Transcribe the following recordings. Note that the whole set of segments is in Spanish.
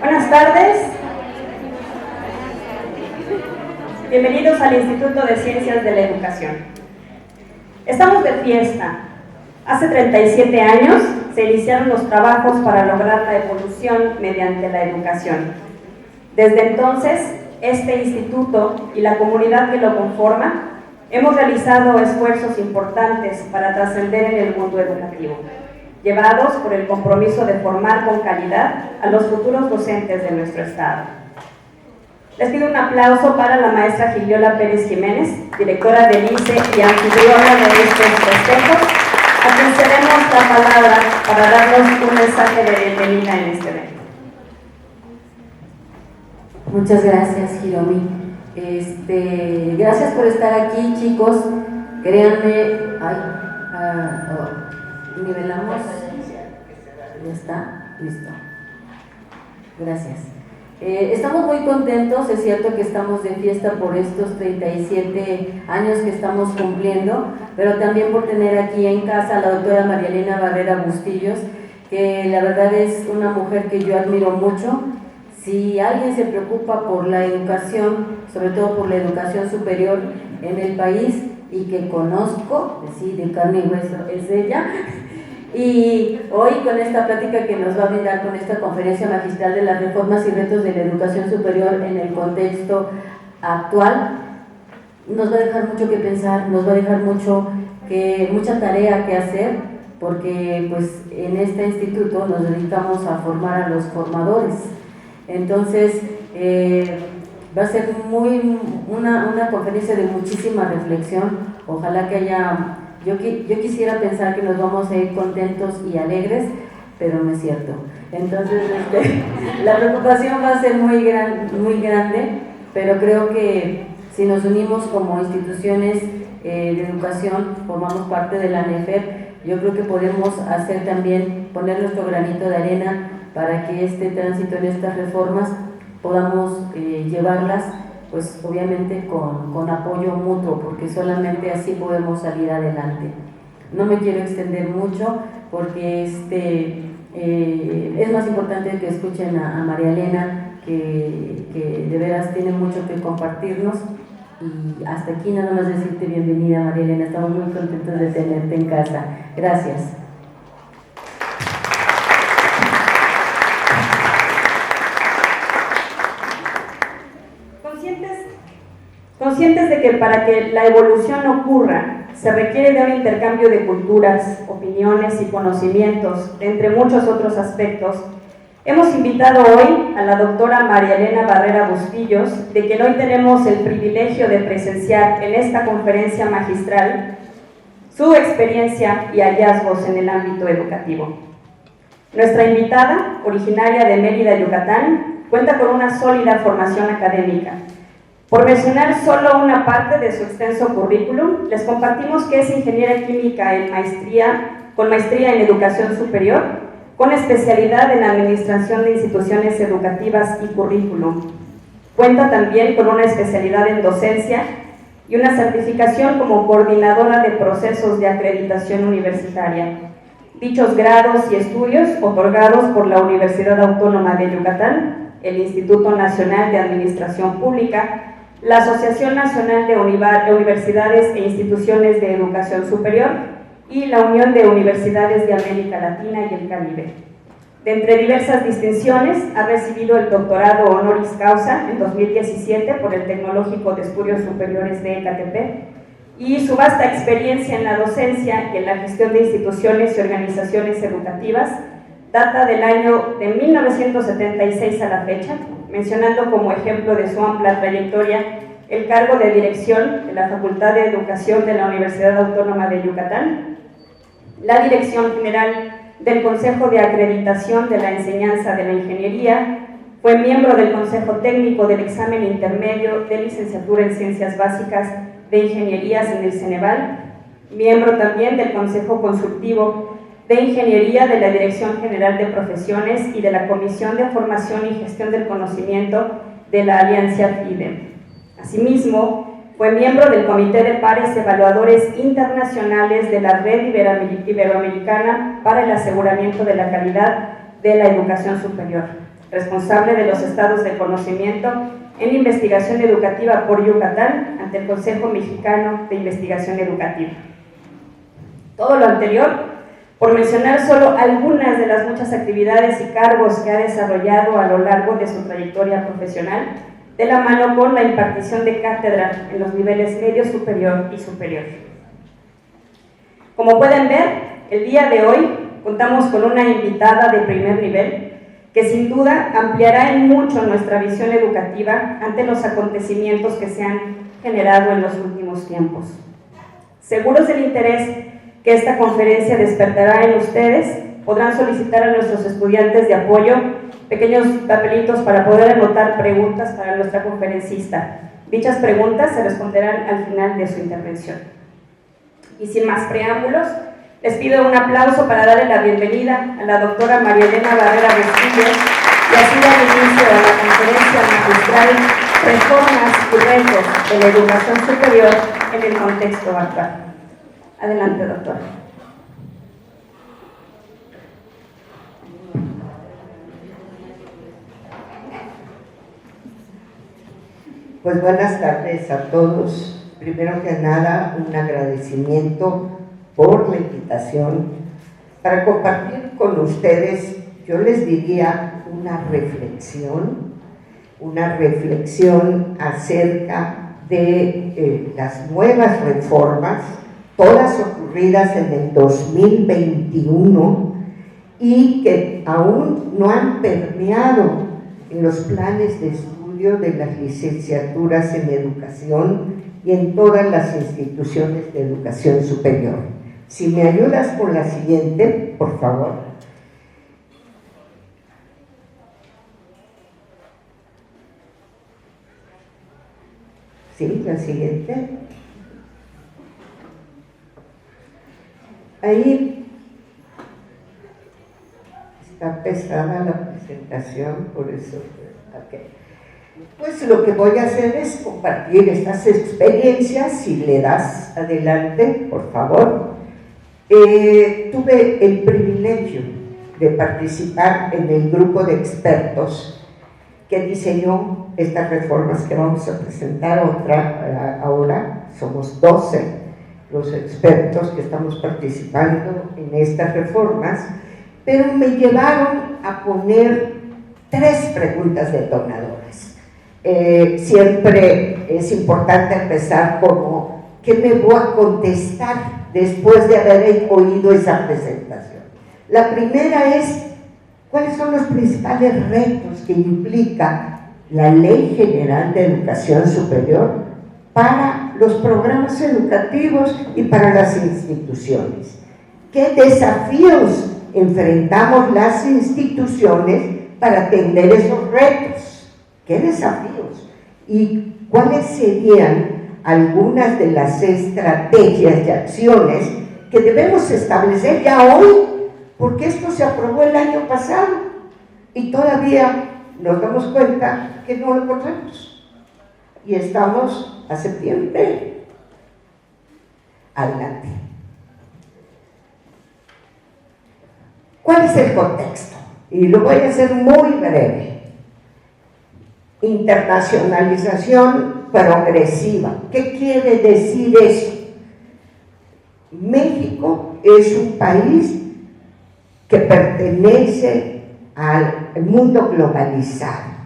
Buenas tardes. Bienvenidos al Instituto de Ciencias de la Educación. Estamos de fiesta. Hace 37 años se iniciaron los trabajos para lograr la evolución mediante la educación. Desde entonces, este instituto y la comunidad que lo conforma hemos realizado esfuerzos importantes para trascender en el mundo educativo, llevados por el compromiso de formar con calidad a los futuros docentes de nuestro estado. Les pido un aplauso para la maestra Giliola Pérez Jiménez, directora del ICE y anfitriona de estos festejos, a quien cedemos la palabra para darnos un mensaje de bienvenida en este evento. Muchas gracias, Hiromi. Gracias por estar aquí, chicos. Créanme, nivelamos. Ya está, listo. Gracias. Estamos muy contentos, es cierto que estamos de fiesta por estos 37 años que estamos cumpliendo, pero también por tener aquí en casa a la doctora María Elena Barrera Bustillos, que la verdad es una mujer que yo admiro mucho. Si alguien se preocupa por la educación, sobre todo por la educación superior en el país, y que conozco, sí, de carne y hueso, es ella. Y hoy con esta plática que nos va a brindar con esta conferencia magistral de las reformas y retos de la educación superior en el contexto actual, nos va a dejar mucho que pensar, nos va a dejar mucha tarea que hacer, porque pues en este instituto nos dedicamos a formar a los formadores. Entonces va a ser una conferencia de muchísima reflexión. Ojalá que haya... Yo quisiera pensar que nos vamos a ir contentos y alegres, pero no es cierto. Entonces, la preocupación va a ser muy grande, pero creo que si nos unimos como instituciones de educación, formamos parte de la ANEFEP, yo creo que podemos hacer también, poner nuestro granito de arena para que este tránsito en estas reformas podamos llevarlas, pues obviamente con apoyo mutuo, porque solamente así podemos salir adelante. No me quiero extender mucho porque es más importante que escuchen a María Elena, que de veras tiene mucho que compartirnos. Y hasta aquí nada más decirte bienvenida, María Elena, estamos muy contentos de tenerte en casa. Gracias. Conscientes de que para que la evolución ocurra se requiere de un intercambio de culturas, opiniones y conocimientos, entre muchos otros aspectos, hemos invitado hoy a la doctora María Elena Barrera Bustillos, de quien hoy tenemos el privilegio de presenciar en esta conferencia magistral su experiencia y hallazgos en el ámbito educativo. Nuestra invitada, originaria de Mérida, Yucatán, cuenta con una sólida formación académica. Por mencionar solo una parte de su extenso currículum, les compartimos que es ingeniera química con maestría en educación superior, con especialidad en administración de instituciones educativas y currículum. Cuenta también con una especialidad en docencia y una certificación como coordinadora de procesos de acreditación universitaria. Dichos grados y estudios otorgados por la Universidad Autónoma de Yucatán, el Instituto Nacional de Administración Pública, la Asociación Nacional de Universidades e Instituciones de Educación Superior y la Unión de Universidades de América Latina y el Caribe. De entre diversas distinciones, ha recibido el doctorado honoris causa en 2017 por el Tecnológico de Estudios Superiores de Ecatepec, y su vasta experiencia en la docencia y en la gestión de instituciones y organizaciones educativas data del año de 1976 a la fecha, mencionando como ejemplo de su amplia trayectoria el cargo de dirección de la Facultad de Educación de la Universidad Autónoma de Yucatán, la dirección general del Consejo de Acreditación de la Enseñanza de la Ingeniería, fue miembro del Consejo Técnico del Examen Intermedio de Licenciatura en Ciencias Básicas de Ingenierías en el Ceneval, miembro también del Consejo Consultivo de Ingeniería de la Dirección General de Profesiones y de la Comisión de Formación y Gestión del Conocimiento de la Alianza FIDE. Asimismo, fue miembro del Comité de Pares Evaluadores Internacionales de la Red Iberoamericana para el Aseguramiento de la Calidad de la Educación Superior. responsable de los estados de conocimiento en investigación educativa por Yucatán ante el Consejo Mexicano de Investigación Educativa. Todo lo anterior, por mencionar solo algunas de las muchas actividades y cargos que ha desarrollado a lo largo de su trayectoria profesional, de la mano con la impartición de cátedra en los niveles medio, superior y superior. Como pueden ver, el día de hoy contamos con una invitada de primer nivel que sin duda ampliará en mucho nuestra visión educativa ante los acontecimientos que se han generado en los últimos tiempos. Seguros del interés que esta conferencia despertará en ustedes, podrán solicitar a nuestros estudiantes de apoyo pequeños papelitos para poder anotar preguntas para nuestra conferencista. Dichas preguntas se responderán al final de su intervención. Y sin más preámbulos, les pido un aplauso para darle la bienvenida a la doctora María Elena Barrera Bustillo y así dar inicio a la conferencia magistral Reformas y retos de la educación superior en el contexto actual. Adelante, doctora. Pues buenas tardes a todos. Primero que nada, un agradecimiento por la invitación para compartir con ustedes, yo les diría, una reflexión acerca de las nuevas reformas, todas ocurridas en el 2021 y que aún no han permeado en los planes de estudio de las licenciaturas en educación y en todas las instituciones de educación superior. Si me ayudas con la siguiente, por favor. Sí, la siguiente. Ahí está pesada la presentación, por eso. Okay. Pues lo que voy a hacer es compartir estas experiencias. Si le das adelante, por favor. Tuve el privilegio de participar en el grupo de expertos que diseñó estas reformas que vamos a presentar ahora. Somos 12 los expertos que estamos participando en estas reformas, pero me llevaron a poner 3 preguntas detonadoras. Siempre es importante empezar como ¿qué me voy a contestar después de haber oído esa presentación? La primera es ¿cuáles son los principales retos que implica la Ley General de Educación Superior para los programas educativos y para las instituciones? ¿Qué desafíos enfrentamos las instituciones para atender esos retos? ¿Qué desafíos? ¿Y cuáles serían algunas de las estrategias y acciones que debemos establecer ya hoy? Porque esto se aprobó el año pasado y todavía nos damos cuenta que no lo corremos. Y estamos a septiembre. Adelante. ¿Cuál es el contexto? Y lo voy a hacer muy breve. Internacionalización progresiva. ¿Qué quiere decir eso? México es un país que pertenece al mundo globalizado.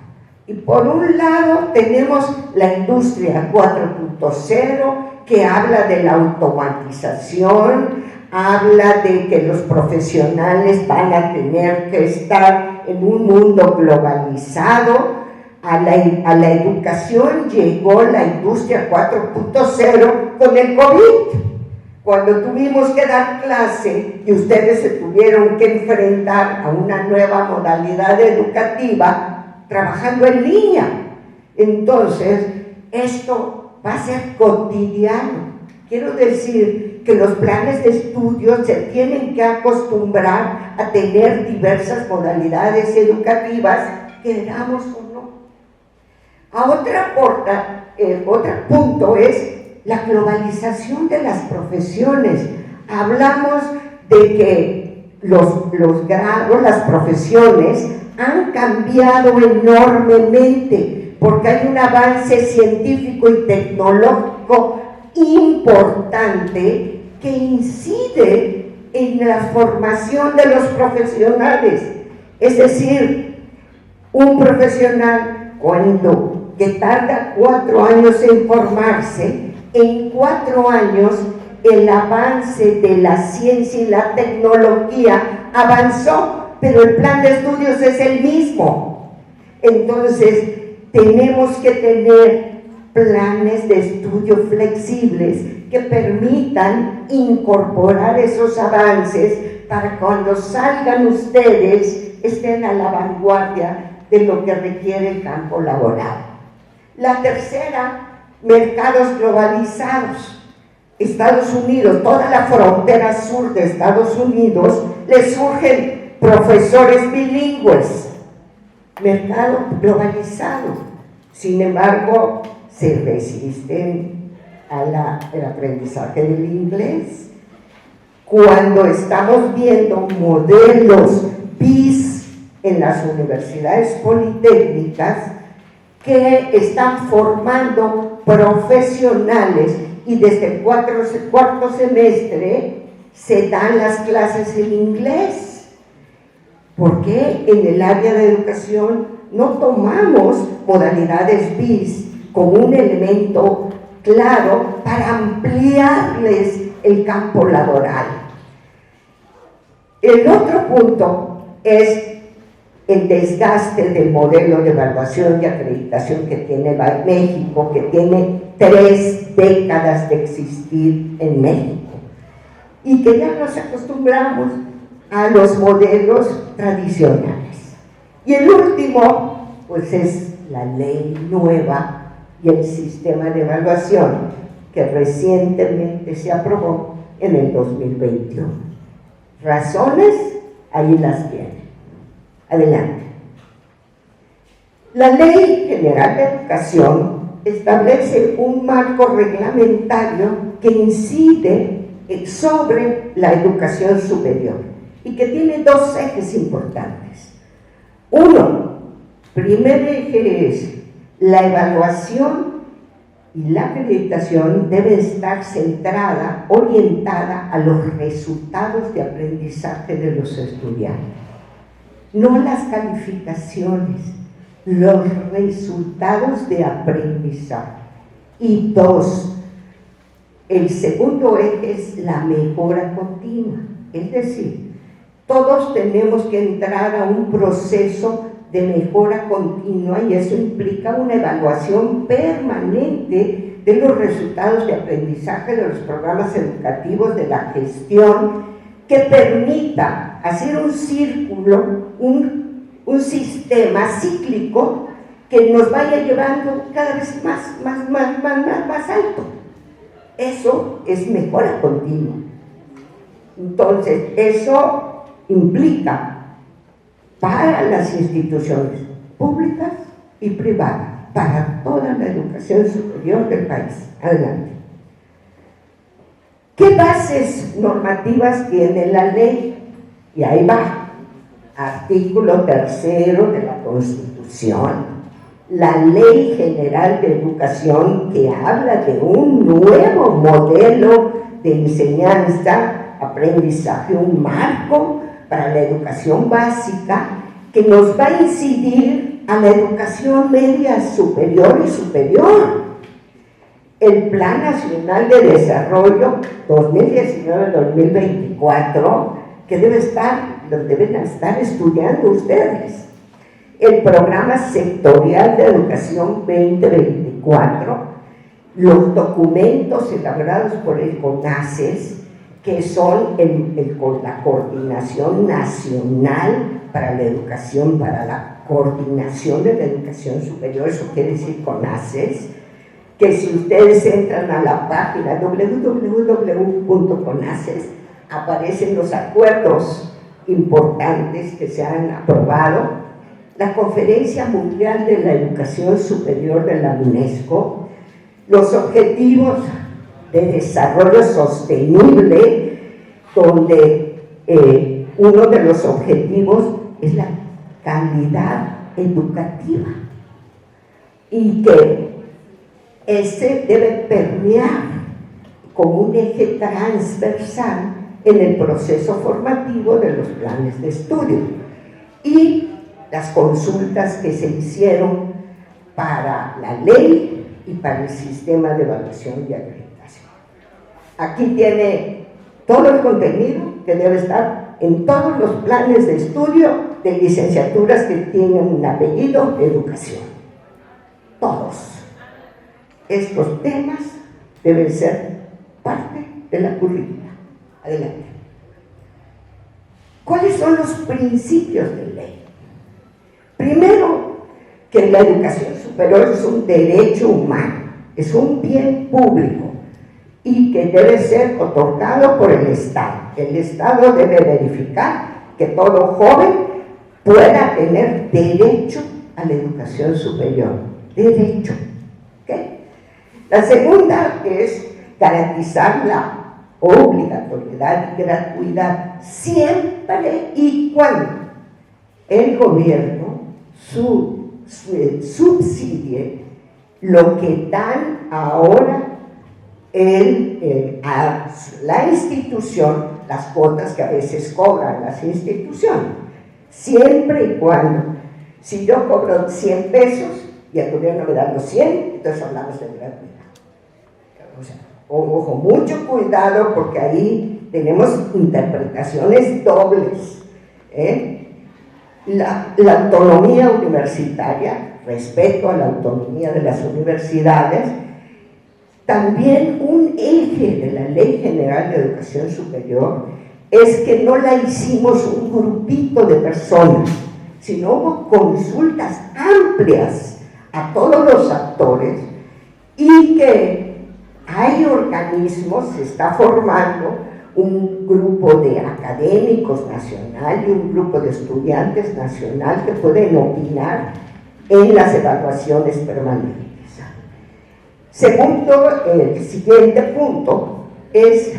Y por un lado tenemos la industria 4.0 que habla de la automatización, habla de que los profesionales van a tener que estar en un mundo globalizado. A la educación llegó la industria 4.0 con el COVID, cuando tuvimos que dar clase y ustedes se tuvieron que enfrentar a una nueva modalidad educativa trabajando en línea. Entonces, esto va a ser cotidiano. Quiero decir que los planes de estudio se tienen que acostumbrar a tener diversas modalidades educativas, queramos o no. Otro punto es la globalización de las profesiones. Hablamos de que los grados, las profesiones han cambiado enormemente porque hay un avance científico y tecnológico importante que incide en la formación de los profesionales. Es decir, un profesional que tarda 4 años en formarse, en 4 años el avance de la ciencia y la tecnología avanzó, pero el plan de estudios es el mismo. Entonces, tenemos que tener planes de estudio flexibles que permitan incorporar esos avances para cuando salgan ustedes estén a la vanguardia de lo que requiere el campo laboral. La tercera, mercados globalizados. Estados Unidos, toda la frontera sur de Estados Unidos, le surgen profesores bilingües. Mercado globalizado. Sin embargo, se resisten al aprendizaje del inglés. Cuando estamos viendo modelos BIS en las universidades politécnicas que están formando profesionales y desde el cuarto semestre se dan las clases en inglés. ¿Por qué en el área de educación no tomamos modalidades BIS como un elemento claro para ampliarles el campo laboral? El otro punto es el desgaste del modelo de evaluación y acreditación que tiene México, que tiene 3 décadas de existir en México y que ya nos acostumbramos a los modelos tradicionales. Y el último, pues es la ley nueva y el sistema de evaluación que recientemente se aprobó en el 2021. Razones, ahí las tienen. Adelante. La Ley General de Educación establece un marco reglamentario que incide sobre la educación superior y que tiene 2 ejes importantes. Uno, primer eje es la evaluación y la acreditación debe estar centrada, orientada a los resultados de aprendizaje de los estudiantes, no las calificaciones, los resultados de aprendizaje. Y 2, el segundo eje es la mejora continua, es decir, todos tenemos que entrar a un proceso de mejora continua y eso implica una evaluación permanente de los resultados de aprendizaje de los programas educativos, de la gestión, que permita hacer un círculo, un sistema cíclico que nos vaya llevando cada vez más alto. Eso es mejora continua. Entonces, eso implica para las instituciones públicas y privadas, para toda la educación superior del país. Adelante. ¿Qué bases normativas tiene la ley? Y ahí va. Artículo 3 de la Constitución. La Ley General de Educación, que habla de un nuevo modelo de enseñanza, aprendizaje, un marco para la educación básica que nos va a incidir a la educación media superior y superior. El Plan Nacional de Desarrollo 2019-2024, que deben estar estudiando ustedes. El Programa Sectorial de Educación 2024, los documentos elaborados por el CONACES, que son la Coordinación Nacional para la Educación, para la coordinación de la educación superior, eso quiere decir CONACES, que si ustedes entran a la página www.conaces, aparecen los acuerdos importantes que se han aprobado. La Conferencia Mundial de la Educación Superior de la UNESCO, los Objetivos de Desarrollo Sostenible, donde uno de los objetivos es la calidad educativa y que ese debe permear como un eje transversal en el proceso formativo de los planes de estudio y las consultas que se hicieron para la ley y para el sistema de evaluación y acreditación. Aquí tiene todo el contenido que debe estar en todos los planes de estudio de licenciaturas que tienen un apellido educación. Todos estos temas deben ser parte de la currícula. Adelante. ¿Cuáles son los principios de ley? Primero, que la educación superior es un derecho humano, es un bien público y que debe ser otorgado por el Estado. El Estado debe verificar que todo joven pueda tener derecho a la educación superior. Derecho. ¿Okay? La segunda es garantizar la obligatoriedad y gratuidad siempre y cuando el gobierno subsidie lo que dan ahora a la institución, las cuotas que a veces cobran las instituciones, siempre y cuando, si yo cobro 100 pesos y el gobierno me da los 100, entonces hablamos de gratuidad. O sea, ojo, mucho cuidado porque ahí tenemos interpretaciones dobles. La autonomía universitaria, respeto a la autonomía de las universidades, también un eje de la Ley General de Educación Superior es que no la hicimos un grupito de personas, sino hubo consultas amplias a todos los actores y que hay organismos, se está formando un grupo de académicos nacional y un grupo de estudiantes nacional que pueden opinar en las evaluaciones permanentes. Segundo, el siguiente punto es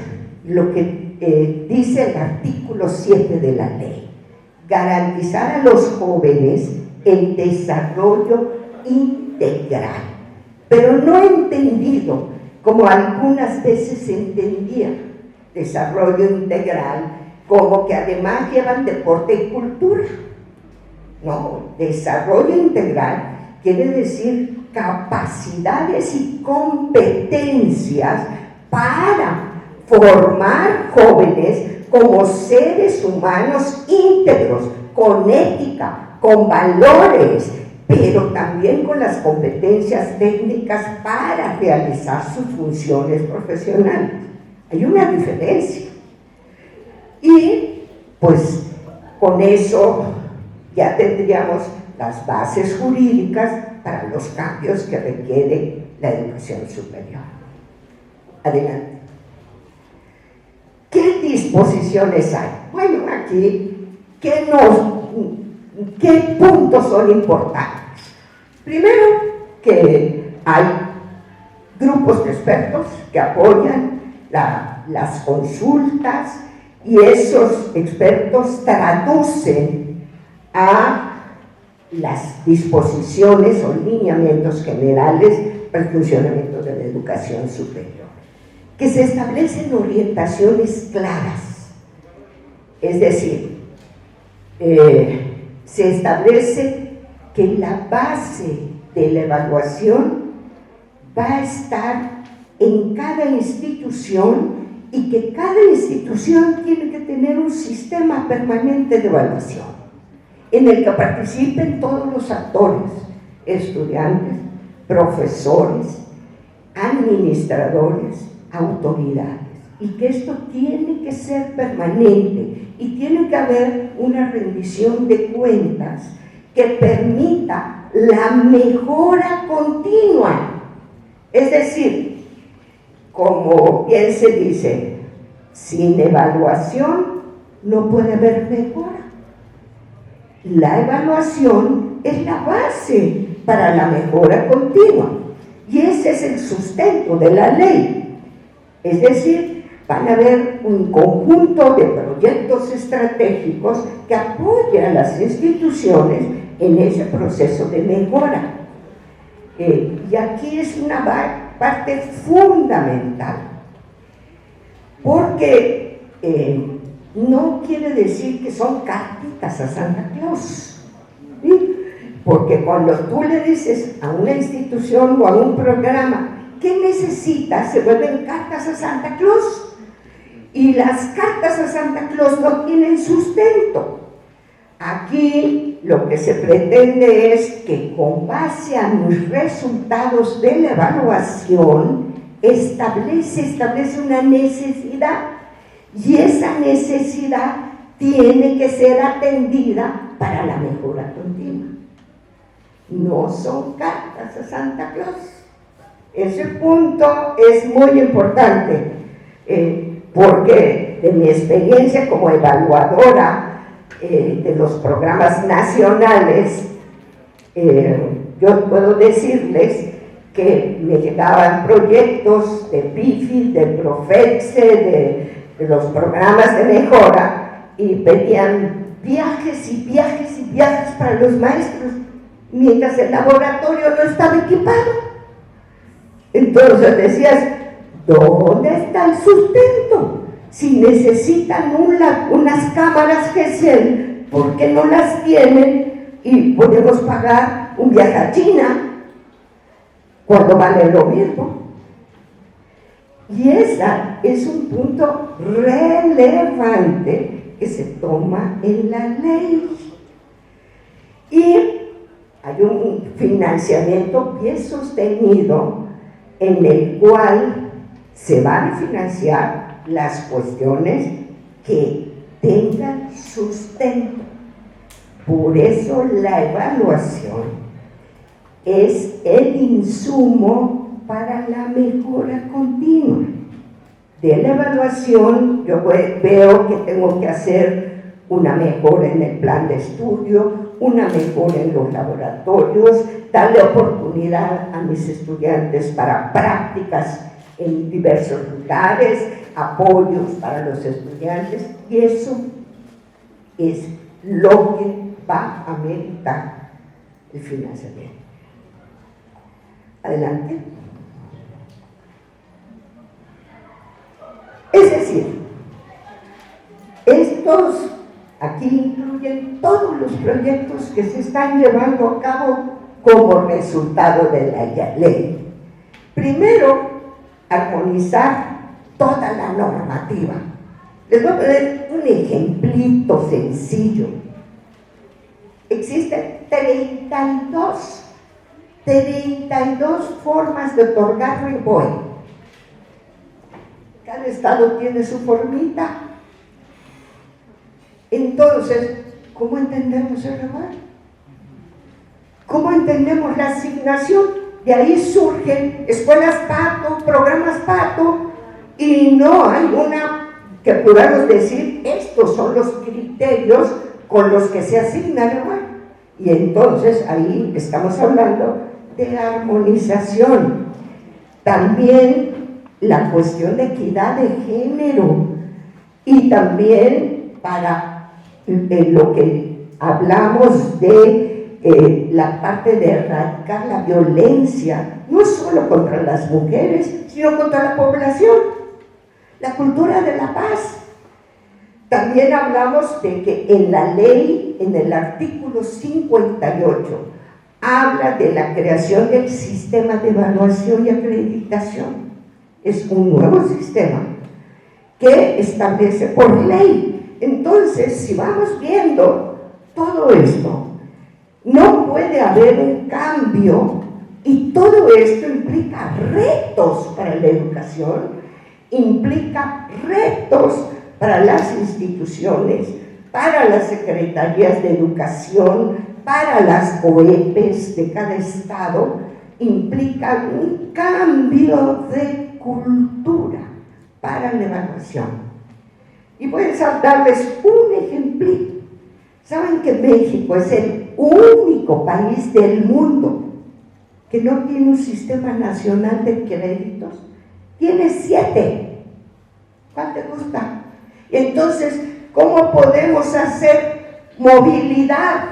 lo que dice el artículo 7 de la ley: garantizar a los jóvenes el desarrollo integral, pero no entendido como algunas veces se entendía desarrollo integral como que además llevan deporte y cultura. No, desarrollo integral quiere decir capacidades y competencias para formar jóvenes como seres humanos íntegros, con ética, con valores, pero también con las competencias técnicas para realizar sus funciones profesionales. Hay una diferencia. Y pues con eso ya tendríamos las bases jurídicas para los cambios que requiere la educación superior. Adelante. ¿Qué disposiciones hay? Bueno, aquí, ¿qué puntos son importantes? Primero, que hay grupos de expertos que apoyan las consultas y esos expertos traducen a las disposiciones o lineamientos generales para el funcionamiento de la educación superior, que se establecen orientaciones claras, es decir, se establece que la base de la evaluación va a estar en cada institución y que cada institución tiene que tener un sistema permanente de evaluación en el que participen todos los actores, estudiantes, profesores, administradores, autoridades, y que esto tiene que ser permanente y tiene que haber una rendición de cuentas que permita la mejora continua. Es decir, como bien se dice, sin evaluación no puede haber mejora. La evaluación es la base para la mejora continua y ese es el sustento de la ley. Es decir, van a haber un conjunto de proyectos estratégicos que apoyen a las instituciones en ese proceso de mejora. Y aquí es una parte fundamental, porque no quiere decir que son cartitas a Santa Claus, ¿sí? Porque cuando tú le dices a una institución o a un programa ¿qué necesitas?, se vuelven cartas a Santa Claus, y las cartas a Santa Claus no tienen sustento. Aquí lo que se pretende es que con base a los resultados de la evaluación establece una necesidad, y esa necesidad tiene que ser atendida para la mejora continua. No son cartas a Santa Claus. Ese punto es muy importante, porque de mi experiencia como evaluadora de los programas nacionales, yo puedo decirles que me llegaban proyectos de PIFI, de Profexe, de los programas de mejora, y pedían viajes y viajes y viajes para los maestros, mientras el laboratorio no estaba equipado. Entonces decías, ¿dónde está el sustento? Si necesitan unas cámaras GESEL, ¿por qué no las tienen? Y podemos pagar un viaje a China cuando vale lo mismo. Y ese es un punto relevante que se toma en la ley. Y hay un financiamiento bien sostenido en el cual se van a financiar las cuestiones que tengan sustento. Por eso la evaluación es el insumo para la mejora continua. De la evaluación yo veo que tengo que hacer una mejora en el plan de estudio, una mejora en los laboratorios, darle oportunidad a mis estudiantes para prácticas en diversos lugares, apoyos para los estudiantes, y eso es lo que va a meritar el financiamiento. Adelante. Es decir, estos aquí incluyen todos los proyectos que se están llevando a cabo como resultado de la ley. Primero, armonizar toda la normativa. Les voy a poner un ejemplito sencillo. Existen 32 formas de otorgar RIBOE. Cada estado tiene su formita. Entonces, ¿cómo entendemos el RIBOE? ¿Cómo entendemos la asignación? De ahí surgen escuelas pato, programas pato, y no hay una que podamos decir, estos son los criterios con los que se asigna el RIBOE. Y entonces ahí estamos hablando de armonización. También la cuestión de equidad de género, y también para lo que hablamos de la parte de erradicar la violencia, no solo contra las mujeres, sino contra la población, la cultura de la paz. También hablamos de que en la ley, en el artículo 58, habla de la creación del sistema de evaluación y acreditación. Es un nuevo sistema que establece por ley. Entonces, si vamos viendo todo esto, no puede haber un cambio, y todo esto implica retos para la educación, implica retos para las instituciones, para las secretarías de educación, para las OEPs de cada estado, implica un cambio de cultura para la evaluación. Y voy a darles un ejemplito. ¿Saben que México es el único país del mundo que no tiene un sistema nacional de créditos? Tiene 7. ¿Cuál te gusta? Entonces, ¿Cómo podemos hacer movilidad?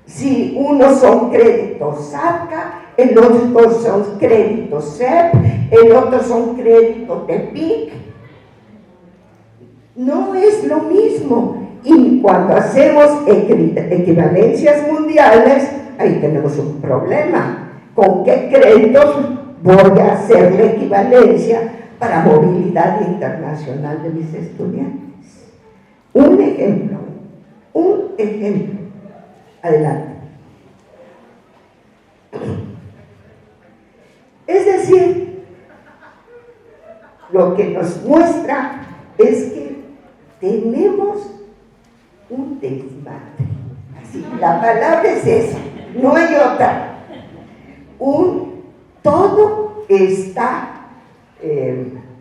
Si unos son créditos SACA, el otro son créditos CEP, el otro son créditos TEPIC. No es lo mismo. Y cuando hacemos equivalencias mundiales, ahí tenemos un problema. ¿Con qué créditos voy a hacer la equivalencia para movilidad internacional de mis estudiantes? Un ejemplo. Adelante. Es decir, lo que nos muestra es que tenemos un desmadre. Así, la palabra es esa, no hay otra. Todo está,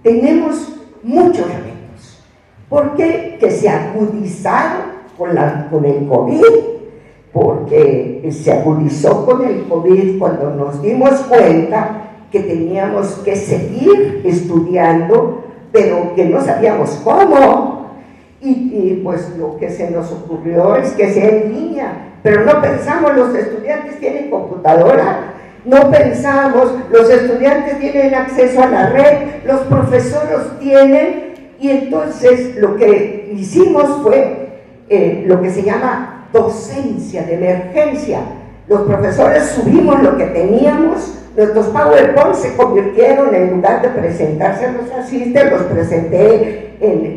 tenemos muchos retos. ¿Por qué? Que se agudizaron con el COVID, porque se agudizó con el COVID cuando nos dimos cuenta que teníamos que seguir estudiando, pero que no sabíamos cómo. Y pues lo que se nos ocurrió es que sea en línea, pero no pensamos, los estudiantes tienen computadora, no pensamos, los estudiantes tienen acceso a la red, los profesores tienen, y entonces lo que hicimos fue lo que se llama docencia de emergencia. Los profesores subimos lo que teníamos, nuestros PowerPoint se convirtieron, en lugar de presentarse a los asistentes, los presenté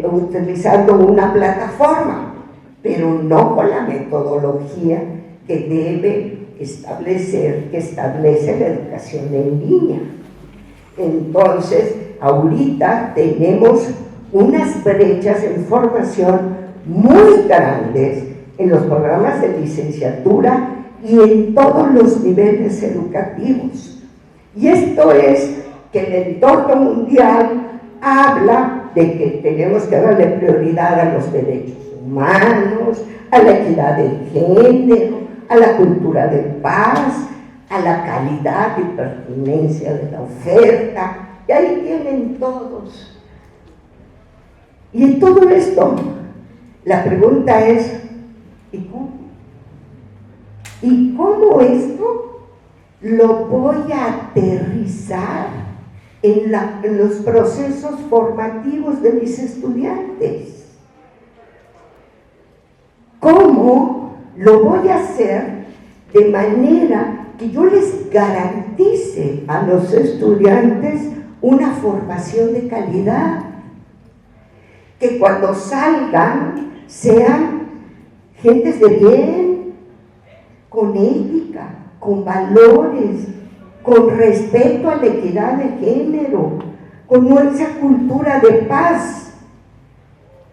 utilizando una plataforma, pero no con la metodología que debe establece la educación en línea. Entonces, ahorita tenemos unas brechas en formación muy grandes en los programas de licenciatura y en todos los niveles educativos. Y esto es que el entorno mundial habla de que tenemos que darle prioridad a los derechos humanos, a la equidad de género, a la cultura de paz, a la calidad y pertinencia de la oferta, y ahí tienen todos. Y en todo esto, la pregunta es, ¿y cómo? ¿Y cómo esto lo voy a aterrizar en los procesos formativos de mis estudiantes? ¿Cómo lo voy a hacer de manera que yo les garantice a los estudiantes una formación de calidad? Que cuando salgan sean gentes de bien, con ética, con valores, con respeto a la equidad de género, con esa cultura de paz,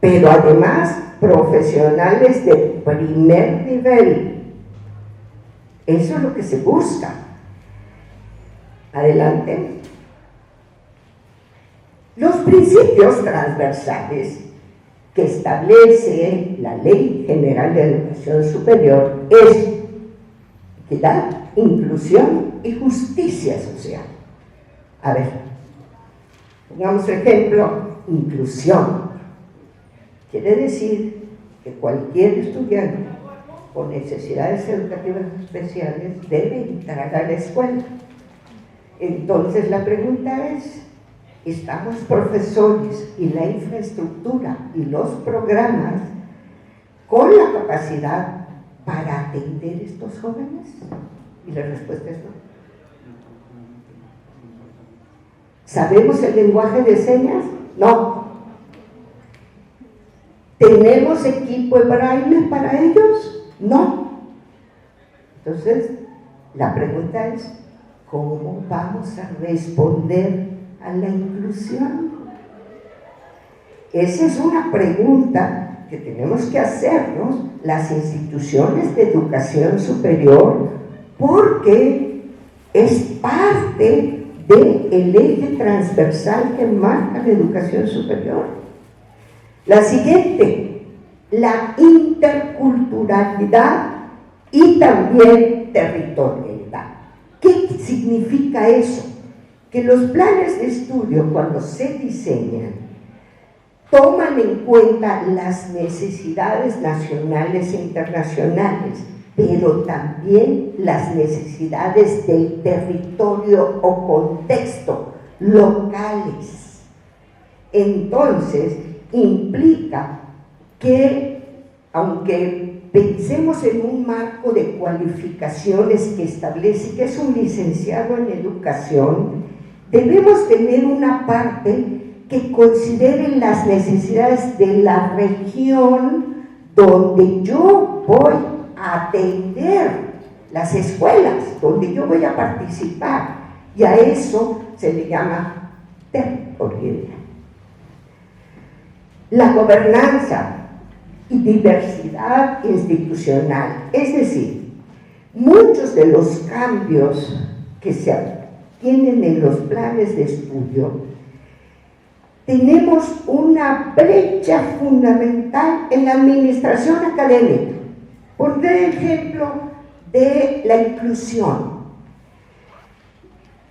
pero además profesionales de primer nivel. Eso es lo que se busca. Adelante. Los principios transversales que establece la Ley General de Educación Superior es equidad, inclusión y justicia social. A ver, pongamos ejemplo, inclusión. Quiere decir que cualquier estudiante con necesidades educativas especiales debe entrar a la escuela. Entonces la pregunta es, ¿estamos profesores y la infraestructura y los programas con la capacidad para atender a estos jóvenes? Y la respuesta es no. ¿Sabemos el lenguaje de señas? No. ¿Tenemos equipo de braille para ellos? No. Entonces, la pregunta es, ¿cómo vamos a responder a la inclusión? Esa es una pregunta que tenemos que hacernos las instituciones de educación superior, porque es parte del eje transversal que marca la educación superior. La siguiente, la interculturalidad y también territorialidad. ¿Qué significa eso? Que los planes de estudio, cuando se diseñan, toman en cuenta las necesidades nacionales e internacionales, pero también las necesidades del territorio o contexto locales. Entonces, implica que, aunque pensemos en un marco de cualificaciones que establece que es un licenciado en educación, debemos tener una parte que considere las necesidades de la región donde yo voy a atender, las escuelas donde yo voy a participar, y a eso se le llama territorialidad. La gobernanza y diversidad institucional, es decir, muchos de los cambios que se tienen en los planes de estudio, tenemos una brecha fundamental en la administración académica. Pondré el ejemplo de la inclusión.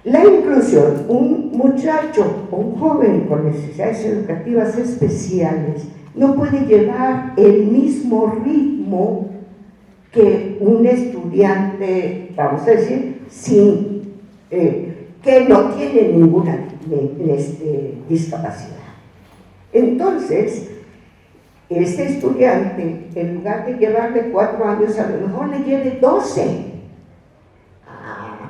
La inclusión, un muchacho o un joven con necesidades educativas especiales no puede llevar el mismo ritmo que un estudiante, vamos a decir, que no tiene ninguna discapacidad. Entonces, este estudiante, en lugar de llevarle 4 años, a lo mejor le lleve 12.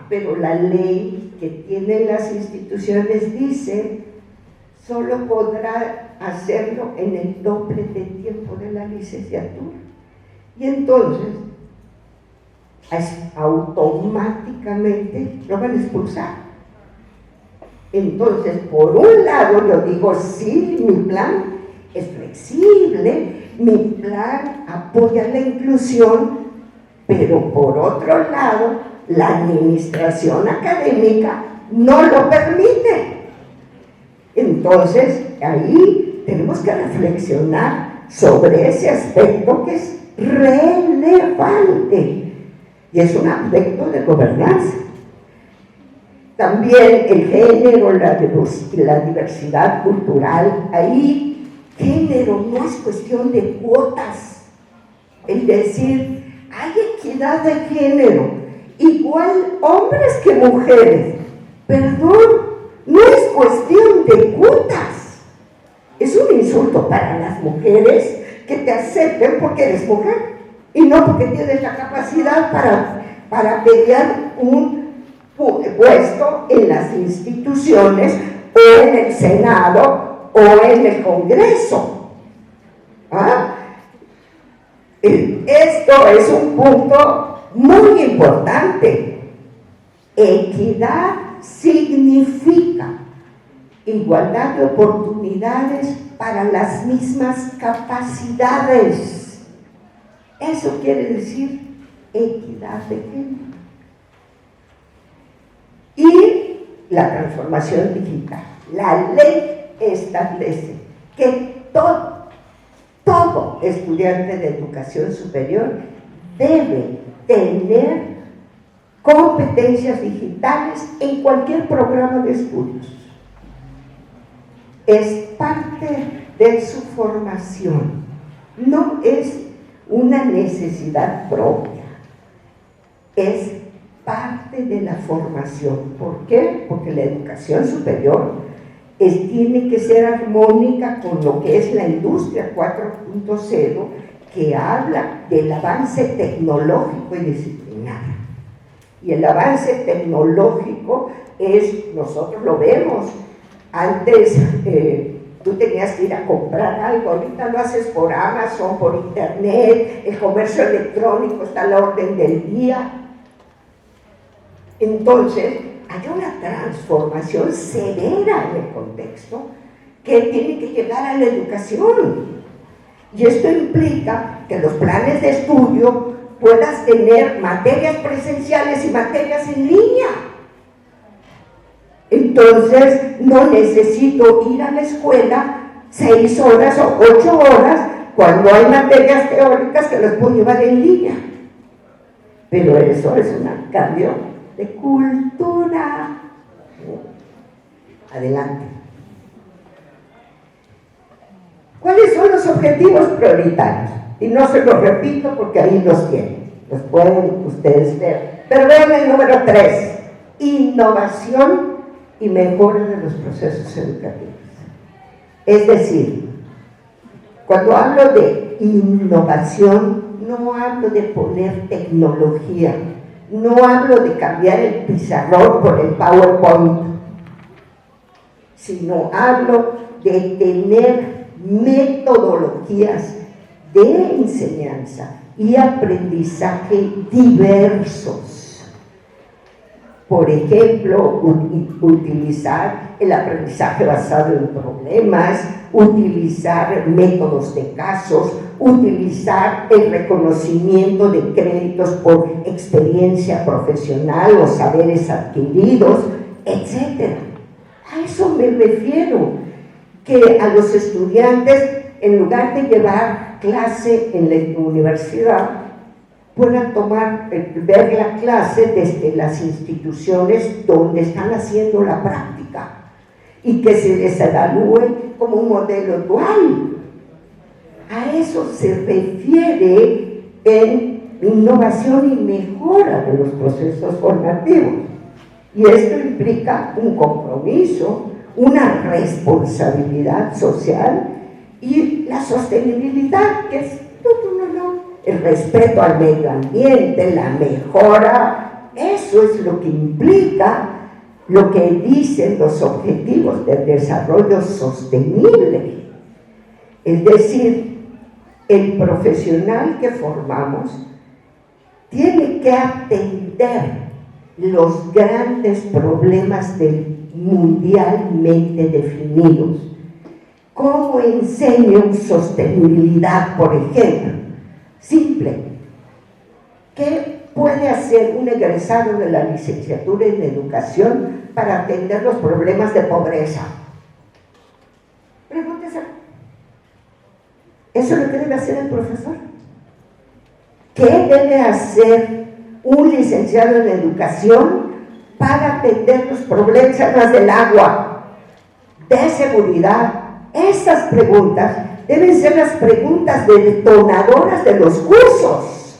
Pero la ley que tienen las instituciones dice, solo podrá hacerlo en el doble de tiempo de la licenciatura. Y entonces, automáticamente lo van a expulsar. Entonces, por un lado, yo digo, sí, mi plan es flexible, mi plan apoya la inclusión, pero por otro lado, la administración académica no lo permite. Entonces, ahí tenemos que reflexionar sobre ese aspecto que es relevante y es un aspecto de gobernanza. También el género, la diversidad cultural, ahí género no es cuestión de cuotas, es decir, hay equidad de género, igual hombres que mujeres, perdón, no es cuestión de cuotas, es un insulto para las mujeres que te acepten porque eres mujer y no porque tienes la capacidad para pelear un puesto en las instituciones o en el Senado o en el Congreso. Esto es un punto muy importante. Equidad significa igualdad de oportunidades para las mismas capacidades. Eso quiere decir equidad de género. Y la transformación digital. La ley establece que todo estudiante de educación superior debe tener competencias digitales en cualquier programa de estudios. Es parte de su formación, no es una necesidad propia, es parte de la formación. ¿Por qué? Porque la educación superior tiene que ser armónica con lo que es la industria 4.0, que habla del avance tecnológico y disciplinario. Y el avance tecnológico nosotros lo vemos, antes tú tenías que ir a comprar algo, ahorita lo haces por Amazon, por internet, el comercio electrónico está a la orden del día. Entonces, hay una transformación severa en el contexto que tiene que llegar a la educación. Y esto implica que los planes de estudio puedas tener materias presenciales y materias en línea. Entonces, no necesito ir a la escuela 6 horas o 8 horas cuando hay materias teóricas que las puedo llevar en línea. Pero eso es un cambio de cultura. Adelante. ¿Cuáles son los objetivos prioritarios? Y no se los repito porque ahí los tienen, los pueden ustedes ver. Pero vean el número 3, innovación y mejora de los procesos educativos. Es decir, cuando hablo de innovación, no hablo de poner tecnología, no hablo de cambiar el pizarrón por el PowerPoint, sino hablo de tener metodologías de enseñanza y aprendizaje diversos. Por ejemplo, utilizar el aprendizaje basado en problemas, utilizar métodos de casos, utilizar el reconocimiento de créditos por experiencia profesional o saberes adquiridos, etc. A eso me refiero, que a los estudiantes, en lugar de llevar clase en la universidad, puedan ver la clase desde las instituciones donde están haciendo la práctica y que se les evalúe como un modelo dual. A eso se refiere en innovación y mejora de los procesos formativos. Y esto implica un compromiso, una responsabilidad social y la sostenibilidad, que es el respeto al medio ambiente, la mejora. Eso es lo que implica lo que dicen los objetivos del desarrollo sostenible. Es decir, el profesional que formamos tiene que atender los grandes problemas mundialmente definidos. ¿Cómo enseño sostenibilidad, por ejemplo? Simple. ¿Qué puede hacer un egresado de la licenciatura en educación para atender los problemas de pobreza? Pregúntese. ¿Eso es lo que debe hacer el profesor? ¿Qué debe hacer un licenciado en educación para atender los problemas del agua, de seguridad? Esas preguntas deben ser las preguntas detonadoras de los cursos.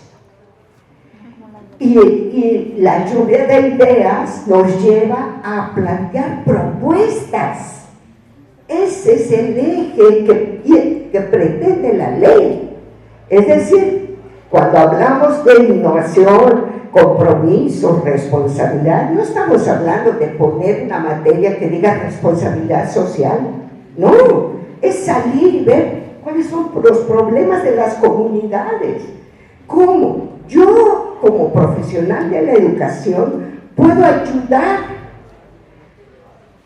Y la lluvia de ideas nos lleva a plantear propuestas. Ese es el eje que pretende la ley. Es decir, cuando hablamos de innovación, compromiso, responsabilidad, no estamos hablando de poner una materia que diga responsabilidad social. No, es salir y ver cuáles son los problemas de las comunidades. ¿Cómo yo, como profesional de la educación, puedo ayudar?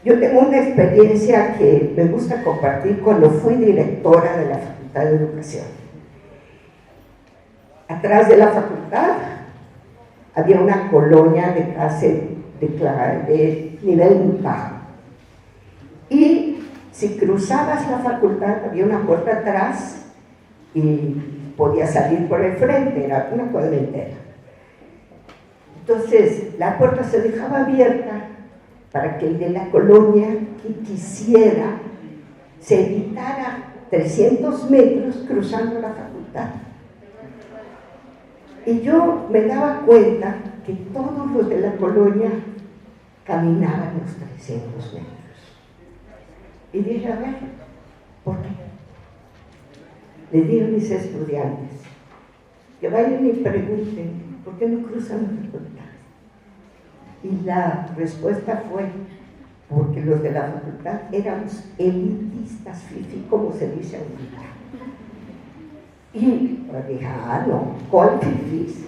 Yo tengo una experiencia que me gusta compartir cuando fui directora de la Facultad de Educación. Atrás de la facultad había una colonia de clase de nivel muy bajo. Y si cruzabas la facultad, había una puerta atrás y podías salir por el frente, era una cuadra entera. Entonces, la puerta se dejaba abierta para que el de la colonia que quisiera se evitara 300 metros cruzando la facultad. Y yo me daba cuenta que todos los de la colonia caminaban los 300 metros. Y dije, a ver, ¿por qué? Le dije a mis estudiantes que vayan y pregunten, ¿por qué no cruzan la facultad? Y la respuesta fue, porque los de la facultad éramos elitistas, fifí, como se dice ahorita. Y yo dije, no, ¿cuál fifís?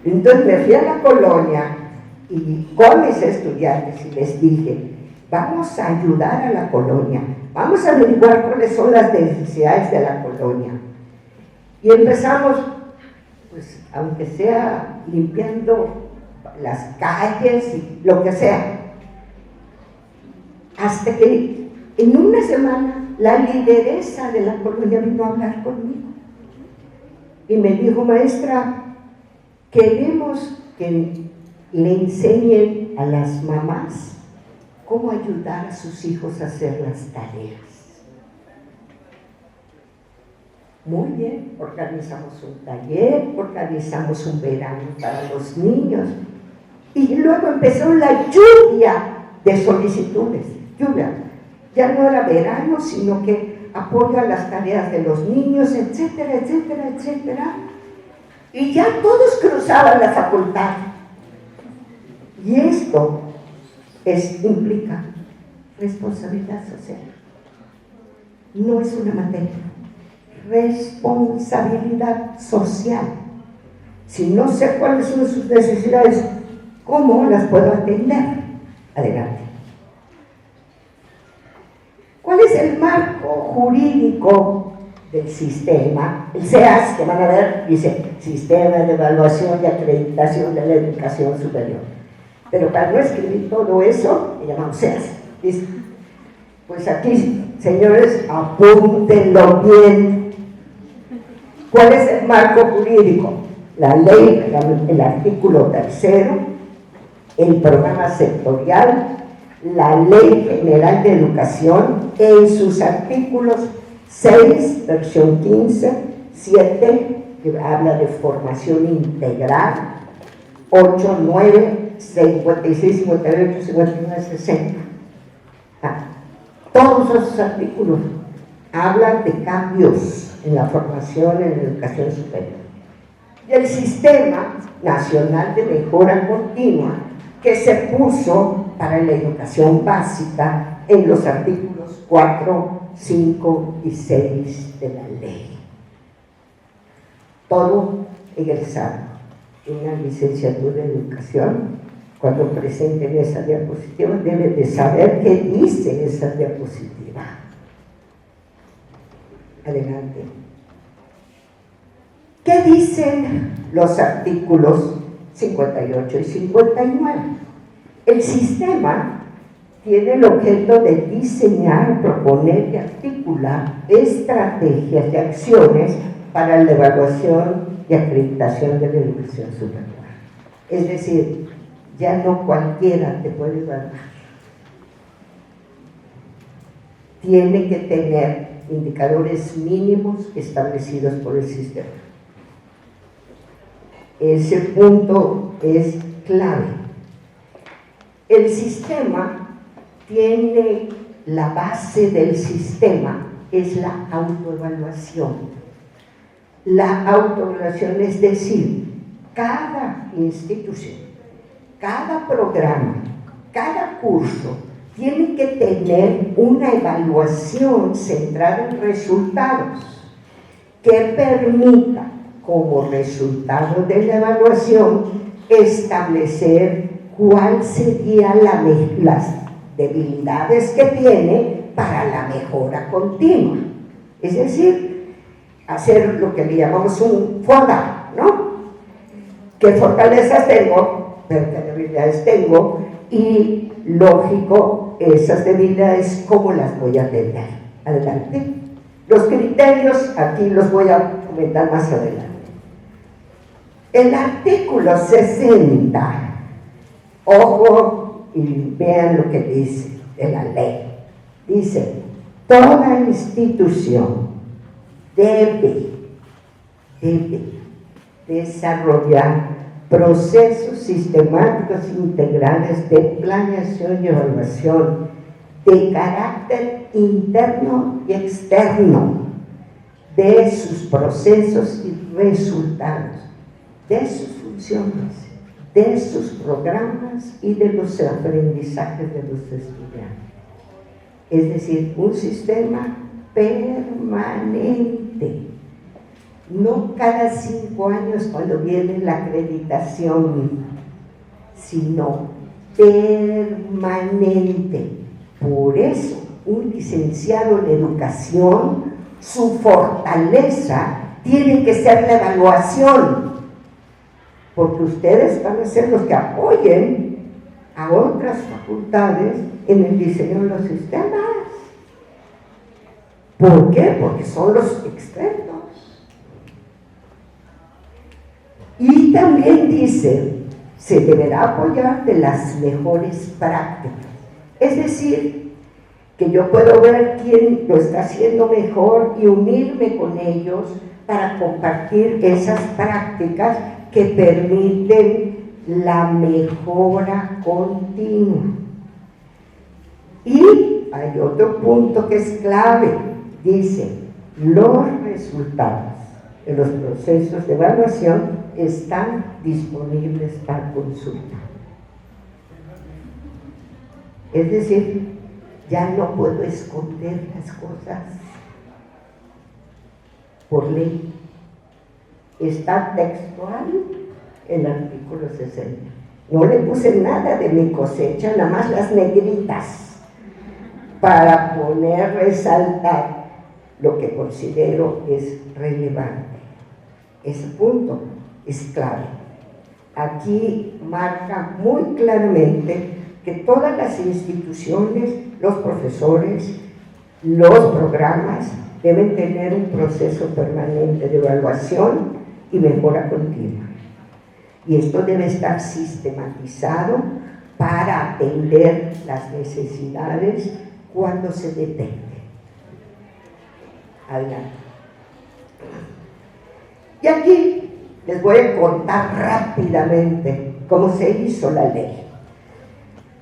Entonces me fui a la colonia y con mis estudiantes y les dije, vamos a ayudar a la colonia, vamos a averiguar cuáles son las necesidades de la colonia. Y empezamos, pues, aunque sea limpiando las calles y lo que sea, hasta que en una semana la lideresa de la colonia vino a hablar conmigo y me dijo, maestra, queremos que le enseñen a las mamás cómo ayudar a sus hijos a hacer las tareas. Muy bien, organizamos un taller, organizamos un verano para los niños y luego empezó la lluvia de solicitudes, lluvia. Ya no era verano, sino que apoyo a las tareas de los niños, etcétera, etcétera, etcétera. Y ya todos cruzaban la facultad. Y esto implica responsabilidad social. No es una materia. Responsabilidad social. Si no sé cuáles son sus necesidades, ¿cómo las puedo atender? Adelante. ¿Cuál es el marco jurídico del sistema? El SEAS, que van a ver, dice Sistema de Evaluación y Acreditación de la Educación Superior. Pero para no escribir todo eso, le llamamos SEAS. Dice, pues aquí, señores, apúntenlo bien. ¿Cuál es el marco jurídico? La ley, el artículo 3, el programa sectorial, la Ley General de Educación en sus artículos 6, versión 15, 7, que habla de formación integral, 8, 9, 56, 58, 59, 60. Todos esos artículos hablan de cambios en la formación en la educación superior. Y el Sistema Nacional de Mejora Continua, que se puso para la educación básica en los artículos 4, 5 y 6 de la ley. Todo egresado en una licenciatura en educación, cuando presenten esa diapositiva, debe de saber qué dice esa diapositiva. Adelante. ¿Qué dicen los artículos 58 y 59? El sistema tiene el objeto de diseñar, proponer y articular estrategias y acciones para la evaluación y acreditación de la educación superior. Es decir, ya no cualquiera te puede evaluar. Tiene que tener indicadores mínimos establecidos por el sistema. Ese punto es clave. El sistema tiene, la base del sistema es la autoevaluación. La autoevaluación es decir, cada institución, cada programa, cada curso tiene que tener una evaluación centrada en resultados que permita, como resultado de la evaluación, establecer cuál serían las debilidades que tiene para la mejora continua. Es decir, hacer lo que le llamamos un FODA, ¿no? ¿Qué fortalezas tengo? ¿Qué debilidades tengo? Y, lógico, esas debilidades, ¿cómo las voy a atender? Adelante. Los criterios, aquí los voy a comentar más adelante. El artículo 60, ojo y vean lo que dice de la ley. Dice, toda institución debe desarrollar procesos sistemáticos integrales de planeación y evaluación de carácter interno y externo de sus procesos y resultados, de sus funciones, de sus programas y de los aprendizajes de los estudiantes. Es decir, un sistema permanente, no cada 5 años cuando viene la acreditación, sino permanente. Por eso, un licenciado en educación, su fortaleza tiene que ser la evaluación, porque ustedes van a ser los que apoyen a otras facultades en el diseño de los sistemas. ¿Por qué? Porque son los expertos. Y también dice, se deberá apoyar de las mejores prácticas. Es decir, que yo puedo ver quién lo está haciendo mejor y unirme con ellos para compartir esas prácticas que permiten la mejora continua. Y hay otro punto que es clave, dice, los resultados de los procesos de evaluación están disponibles para consulta. Es decir, ya no puedo esconder las cosas por ley. Está textual el artículo 60. No le puse nada de mi cosecha, nada más las negritas, para resaltar lo que considero es relevante. Ese punto es clave. Aquí marca muy claramente que todas las instituciones, los profesores, los programas deben tener un proceso permanente de evaluación y mejora continua. Y esto debe estar sistematizado para atender las necesidades cuando se detecte. Adelante. Y aquí les voy a contar rápidamente cómo se hizo la ley.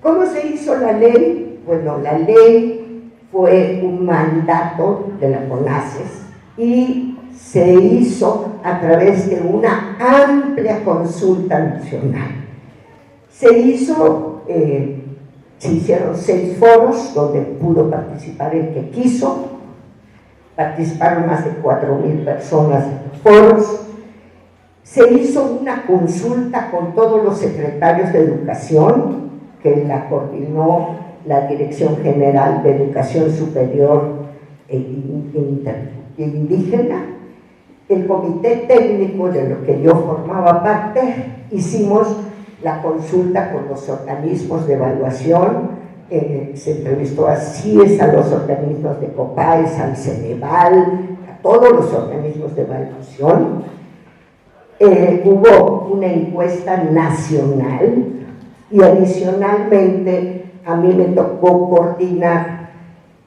¿Cómo se hizo la ley? Bueno, la ley fue un mandato de la CONACYT y se hizo a través de una amplia consulta nacional. Se hicieron 6 foros donde pudo participar el que quiso. Participaron más de 4,000 personas en los foros. Se hizo una consulta con todos los secretarios de educación, que la coordinó la Dirección General de Educación Superior e Indígena. El comité técnico de lo que yo formaba parte, hicimos la consulta con los organismos de evaluación, se entrevistó a CIES, a los organismos de COPAES, al Ceneval, a todos los organismos de evaluación. Hubo una encuesta nacional y adicionalmente a mí me tocó coordinar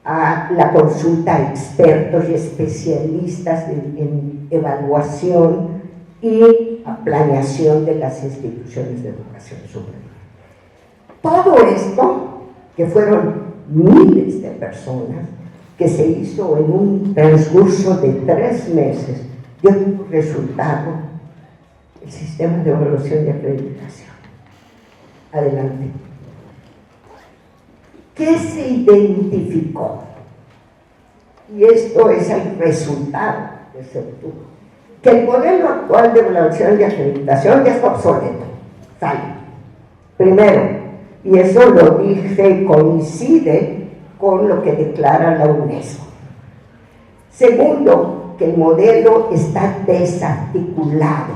a la consulta a expertos y especialistas en evaluación y a planeación de las instituciones de educación superior. Todo esto, que fueron miles de personas, que se hizo en un transcurso de 3 meses, dio como resultado el sistema de evaluación y acreditación. Adelante. ¿Qué se identificó? Y esto es el resultado de ese estudio. Que el modelo actual de evaluación y acreditación ya está obsoleto. Sale. Primero, y eso lo dije, coincide con lo que declara la UNESCO. Segundo, que el modelo está desarticulado.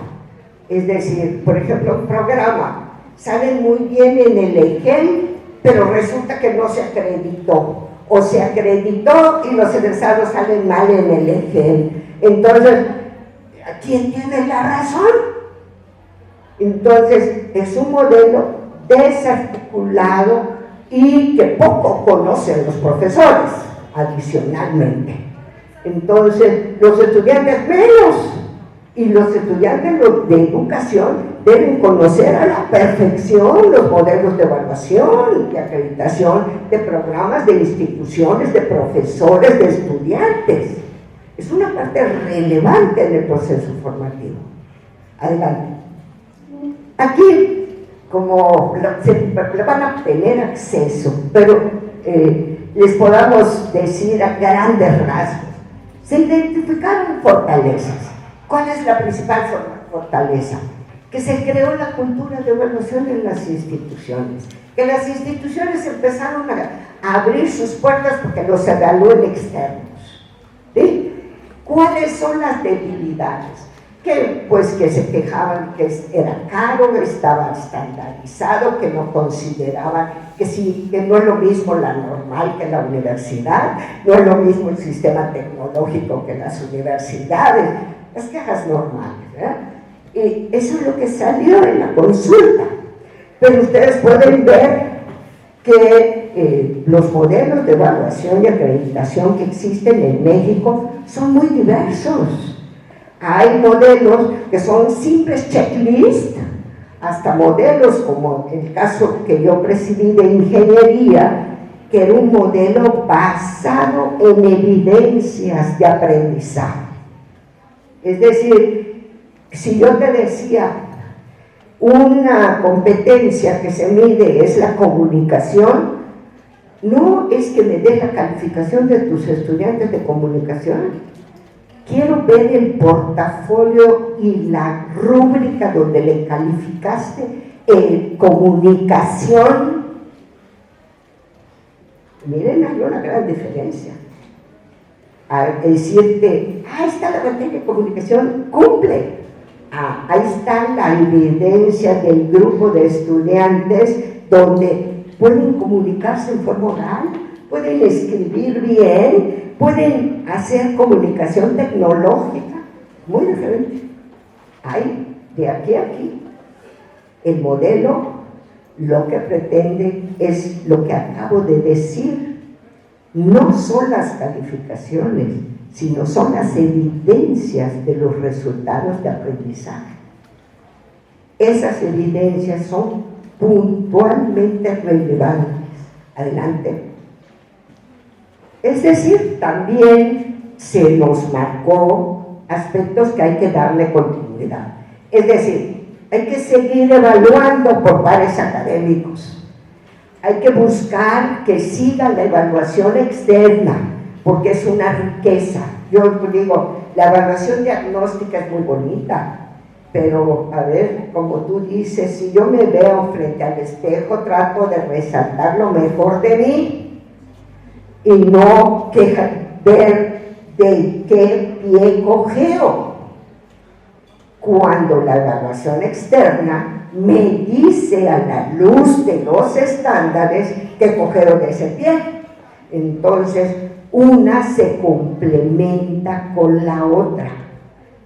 Es decir, por ejemplo, un programa sale muy bien en el EGEL, pero resulta que no se acreditó, o se acreditó y los egresados salen mal en el EGEL. Entonces, ¿quién tiene la razón? Entonces, es un modelo desarticulado y que poco conocen los profesores, adicionalmente. Entonces, los estudiantes menos, y los estudiantes de educación deben conocer a la perfección los modelos de evaluación y acreditación de programas, de instituciones, de profesores, de estudiantes. Es una parte relevante en el proceso formativo. Adelante. Aquí, como le van a tener acceso, pero les podamos decir a grandes rasgos, se identificaron fortalezas. ¿Cuál es la principal fortaleza? Que se creó la cultura de evaluación en las instituciones, que las instituciones empezaron a abrir sus puertas porque los evalúen externos. ¿Sí? ¿Cuáles son las debilidades? Que se quejaban que era caro, estaba estandarizado, que no consideraban que no es lo mismo la normal que la universidad, no es lo mismo el sistema tecnológico que las universidades, las quejas normales, ¿verdad? Y eso es lo que salió en la consulta. Pero ustedes pueden ver que los modelos de evaluación y acreditación que existen en México son muy diversos. Hay modelos que son simples checklists, hasta modelos como el caso que yo presidí de ingeniería, que era un modelo basado en evidencias de aprendizaje. Es decir, si yo te decía, una competencia que se mide es la comunicación, no es que me dé la calificación de tus estudiantes de comunicación. Quiero ver el portafolio y la rúbrica donde le calificaste en comunicación. Miren, hay una gran diferencia. Al decirte, ahí está la materia de comunicación, cumple. Ahí está la evidencia del grupo de estudiantes donde pueden comunicarse en forma oral, pueden escribir bien, pueden hacer comunicación tecnológica, muy diferente. Hay de aquí a aquí. El modelo lo que pretende es lo que acabo de decir. No son las calificaciones, sino son las evidencias de los resultados de aprendizaje. Esas evidencias son puntualmente relevantes. Adelante. Es decir, también se nos marcó aspectos que hay que darle continuidad. Es decir, hay que seguir evaluando por pares académicos. Hay que buscar que siga la evaluación externa, porque es una riqueza. Yo digo, la evaluación diagnóstica es muy bonita, pero a ver, como tú dices, si yo me veo frente al espejo, trato de resaltar lo mejor de mí y no ver de qué pie cojeo. Cuando la evaluación externa me dice a la luz de los estándares que cojeo de ese pie, entonces una se complementa con la otra.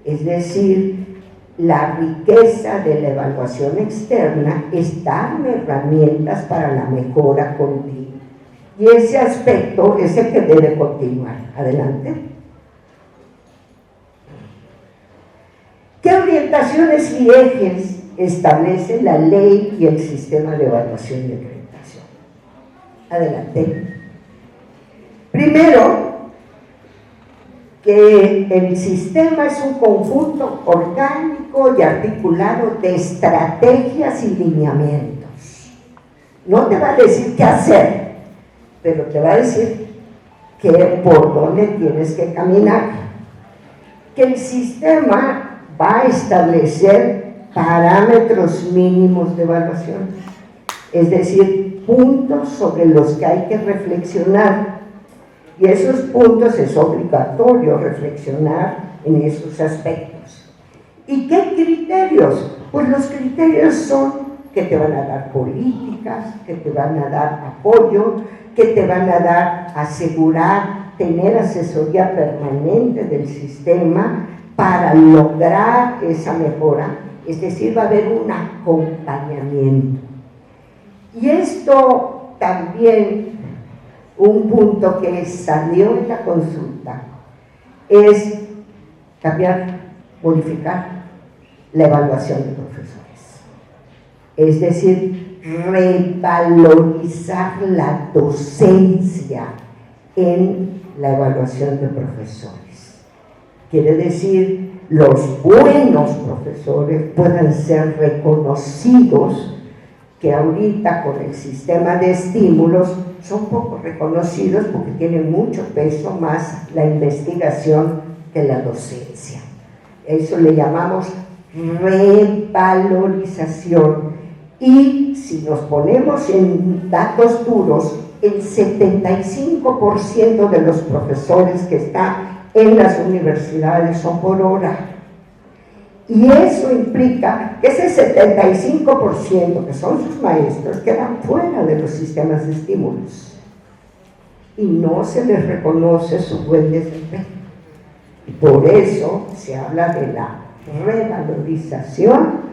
Es decir, la riqueza de la evaluación externa es darme herramientas para la mejora continua. Y ese aspecto es el que debe continuar. Adelante. ¿Qué orientaciones y ejes establece la ley y el sistema de evaluación y acreditación? Adelante. Primero, que el sistema es un conjunto orgánico y articulado de estrategias y lineamientos. No te va a decir qué hacer, pero te va a decir por dónde tienes que caminar. Que el sistema va a establecer parámetros mínimos de evaluación, es decir, puntos sobre los que hay que reflexionar, y esos puntos es obligatorio reflexionar en esos aspectos. ¿Y qué criterios? Pues los criterios son que te van a dar políticas, que te van a dar apoyo, que te van a dar asegurar tener asesoría permanente del sistema para lograr esa mejora, es decir, va a haber un acompañamiento. Y esto también, un punto que salió en la consulta, es cambiar, modificar la evaluación de profesores. Es decir, revalorizar la docencia en la evaluación de profesores. Quiere decir, los buenos profesores puedan ser reconocidos, que ahorita con el sistema de estímulos son poco reconocidos porque tienen mucho peso más la investigación que la docencia. Eso le llamamos revalorización. Y si nos ponemos en datos duros, el 75% de los profesores que están en las universidades son por hora. Y eso implica que ese 75% que son sus maestros quedan fuera de los sistemas de estímulos y no se les reconoce su buen desempeño. Y por eso se habla de la revalorización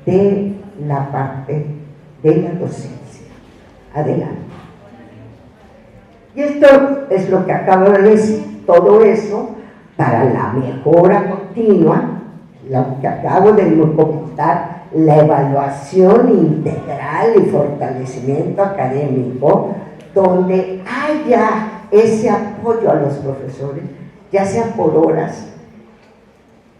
de la parte de la docencia. Adelante. Y esto es lo que acabo de decir, todo eso para la mejora continua, lo que acabo de comentar, la evaluación integral y fortalecimiento académico, donde haya ese apoyo a los profesores, ya sea por horas,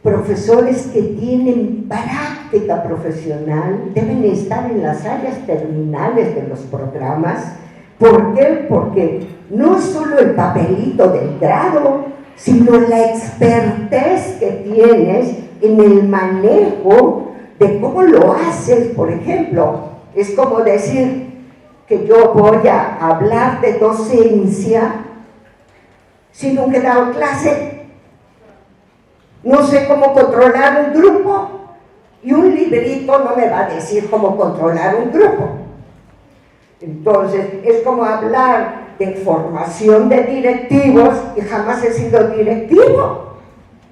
profesores que tienen práctica profesional deben estar en las áreas terminales de los programas. ¿Por qué? Porque no es solo el papelito del grado, sino la expertez que tienes en el manejo de cómo lo haces. Por ejemplo, es como decir que yo voy a hablar de docencia si nunca he dado clase. No sé cómo controlar un grupo y un librito no me va a decir cómo controlar un grupo. Entonces, es como hablar de formación de directivos y jamás he sido directivo.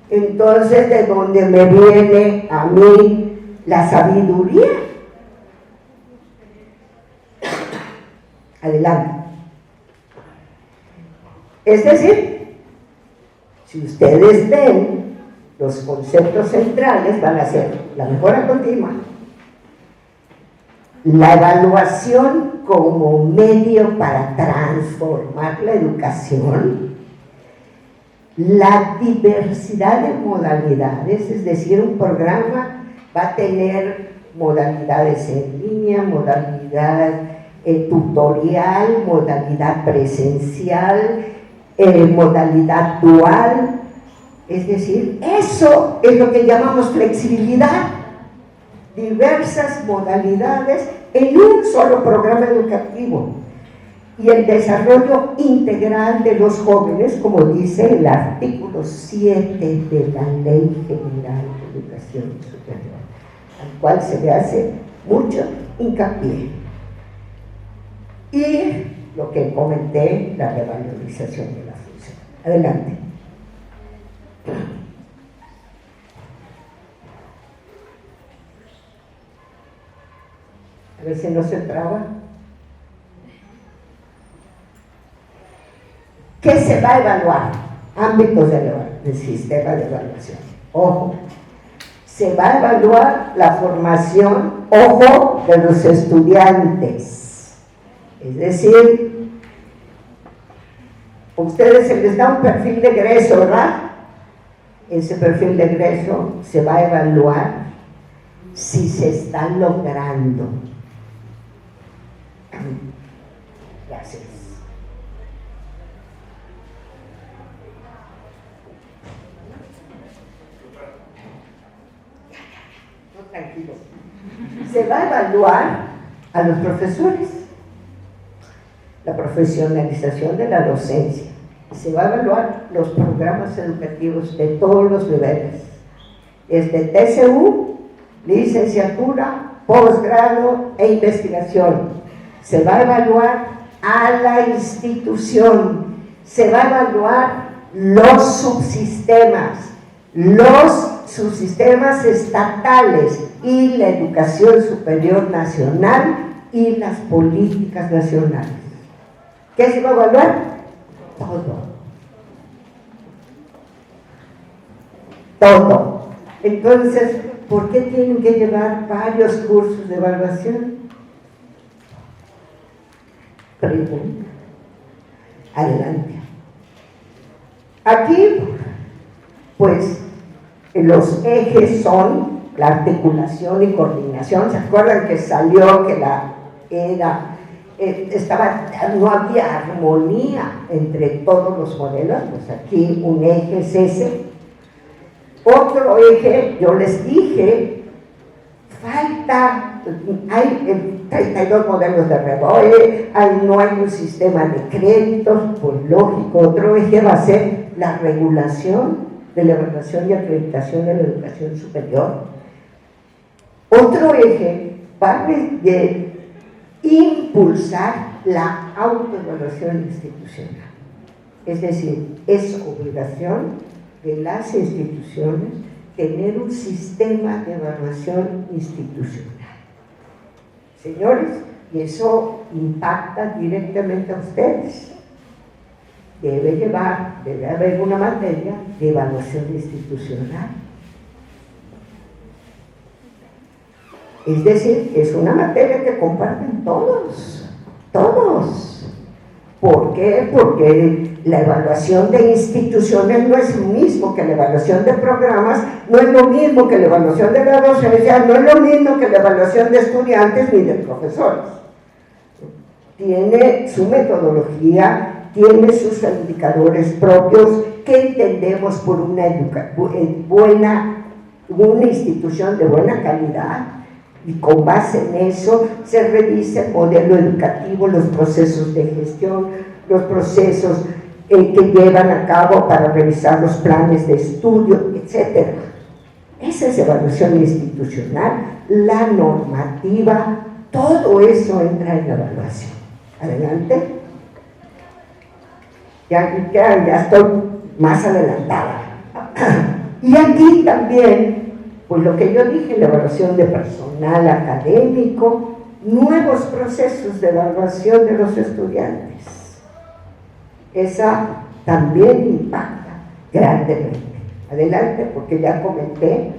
Entonces, ¿de dónde me viene a mí la sabiduría? Adelante. Es decir, si ustedes ven, los conceptos centrales van a ser la mejora continua, la evaluación como medio para transformar la educación, la diversidad de modalidades, es decir, un programa va a tener modalidades en línea, modalidad tutorial, modalidad presencial, modalidad dual. Es decir, eso es lo que llamamos flexibilidad, diversas modalidades en un solo programa educativo, y el desarrollo integral de los jóvenes, como dice el artículo 7 de la Ley General de Educación Superior, al cual se le hace mucho hincapié. Y lo que comenté, la revalorización de la función. Adelante. A ver si no se traba. ¿Qué se va a evaluar? Ámbitos del sistema de evaluación. Ojo, se va a evaluar la formación, ojo, de los estudiantes. Es decir, a ustedes se les da un perfil de egreso, ¿verdad? Ese perfil de egreso se va a evaluar si se está logrando. Gracias. No, tranquilo. Se va a evaluar a los profesores, la profesionalización de la docencia. Se va a evaluar los programas educativos de todos los niveles, desde TCU, licenciatura, posgrado e investigación. Se va a evaluar a la institución, se va a evaluar los subsistemas estatales y la educación superior nacional y las políticas nacionales. ¿Qué se va a evaluar? Todo. Entonces, ¿por qué tienen que llevar varios cursos de evaluación? Pregunta. Adelante. Aquí, pues, los ejes son la articulación y coordinación. ¿Se acuerdan que salió que no había armonía entre todos los modelos? Pues aquí un eje es ese. Otro eje, yo les dije, hay 32 modelos de REBOE, no hay un sistema de créditos, pues lógico. Otro eje va a ser la regulación de la evaluación y acreditación de la educación superior. Otro eje va a impulsar la autoevaluación institucional. Es decir, es obligación de las instituciones tener un sistema de evaluación institucional. Señores, y eso impacta directamente a ustedes. debe haber una materia de evaluación institucional. Es decir, es una materia que comparten todos. ¿Por qué? Porque la evaluación de instituciones no es lo mismo que la evaluación de programas, no es lo mismo que la evaluación de la docencia, no es lo mismo que la evaluación de estudiantes ni de profesores. Tiene su metodología, tiene sus indicadores propios que entendemos por una institución de buena calidad, y con base en eso se revisa el modelo educativo, los procesos de gestión, los procesos que llevan a cabo para revisar los planes de estudio, etc. Esa es evaluación institucional, la normativa, todo eso entra en la evaluación. Adelante. Ya estoy más adelantada. Y aquí también, pues lo que yo dije, la evaluación de personal académico, nuevos procesos de evaluación de los estudiantes. Esa también impacta grandemente. Adelante, porque ya comenté.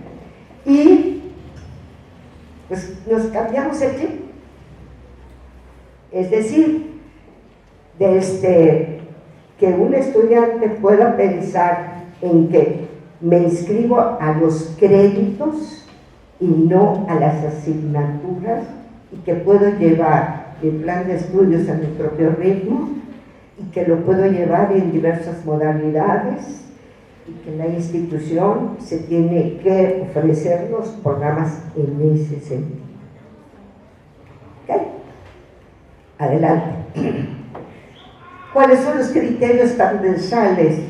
Y pues nos cambiamos el chip. Es decir, desde que un estudiante pueda pensar en que me inscribo a los créditos y no a las asignaturas, y que puedo llevar el plan de estudios a mi propio ritmo, y que lo puedo llevar en diversas modalidades, y que la institución se tiene que ofrecer los programas en ese sentido. ¿Ok? Adelante. ¿Cuáles son los criterios transversales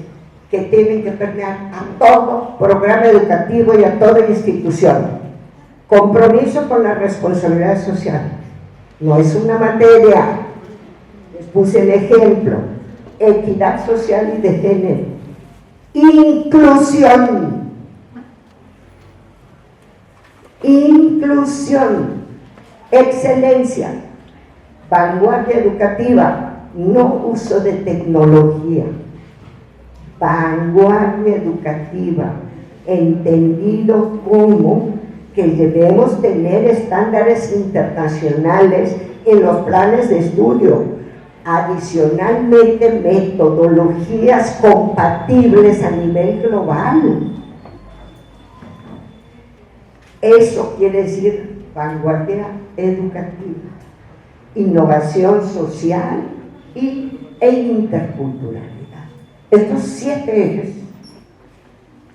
que tienen que permear a todo programa educativo y a toda institución? Compromiso con la responsabilidad social. No es una materia. Les puse el ejemplo. Equidad social y de género. Inclusión. Inclusión. Excelencia. Vanguardia educativa. No uso de tecnología. Vanguardia educativa, entendido como que debemos tener estándares internacionales en los planes de estudio, adicionalmente metodologías compatibles a nivel global. Eso quiere decir vanguardia educativa, innovación social e interculturalidad. Estos 7 ejes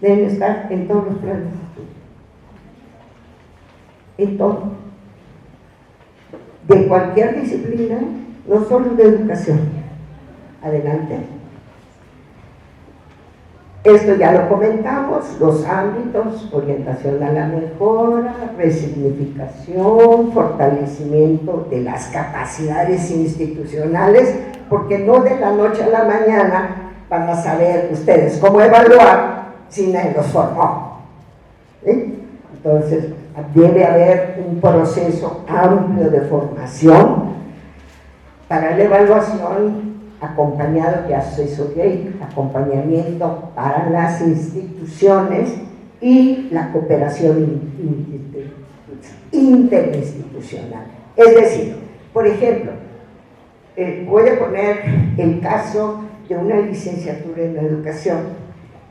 deben estar en todos los planes de estudio, en todo, de cualquier disciplina, no solo de educación. Adelante. Esto ya lo comentamos, los ámbitos: orientación a la mejora, resignificación, fortalecimiento de las capacidades institucionales, porque no de la noche a la mañana van a saber ustedes cómo evaluar si nadie los formó. ¿Sí? Entonces, debe haber un proceso amplio de formación para la evaluación, acompañado de asesoría y acompañamiento para las instituciones y la cooperación interinstitucional. Es decir, por ejemplo, voy a poner el caso de una licenciatura en educación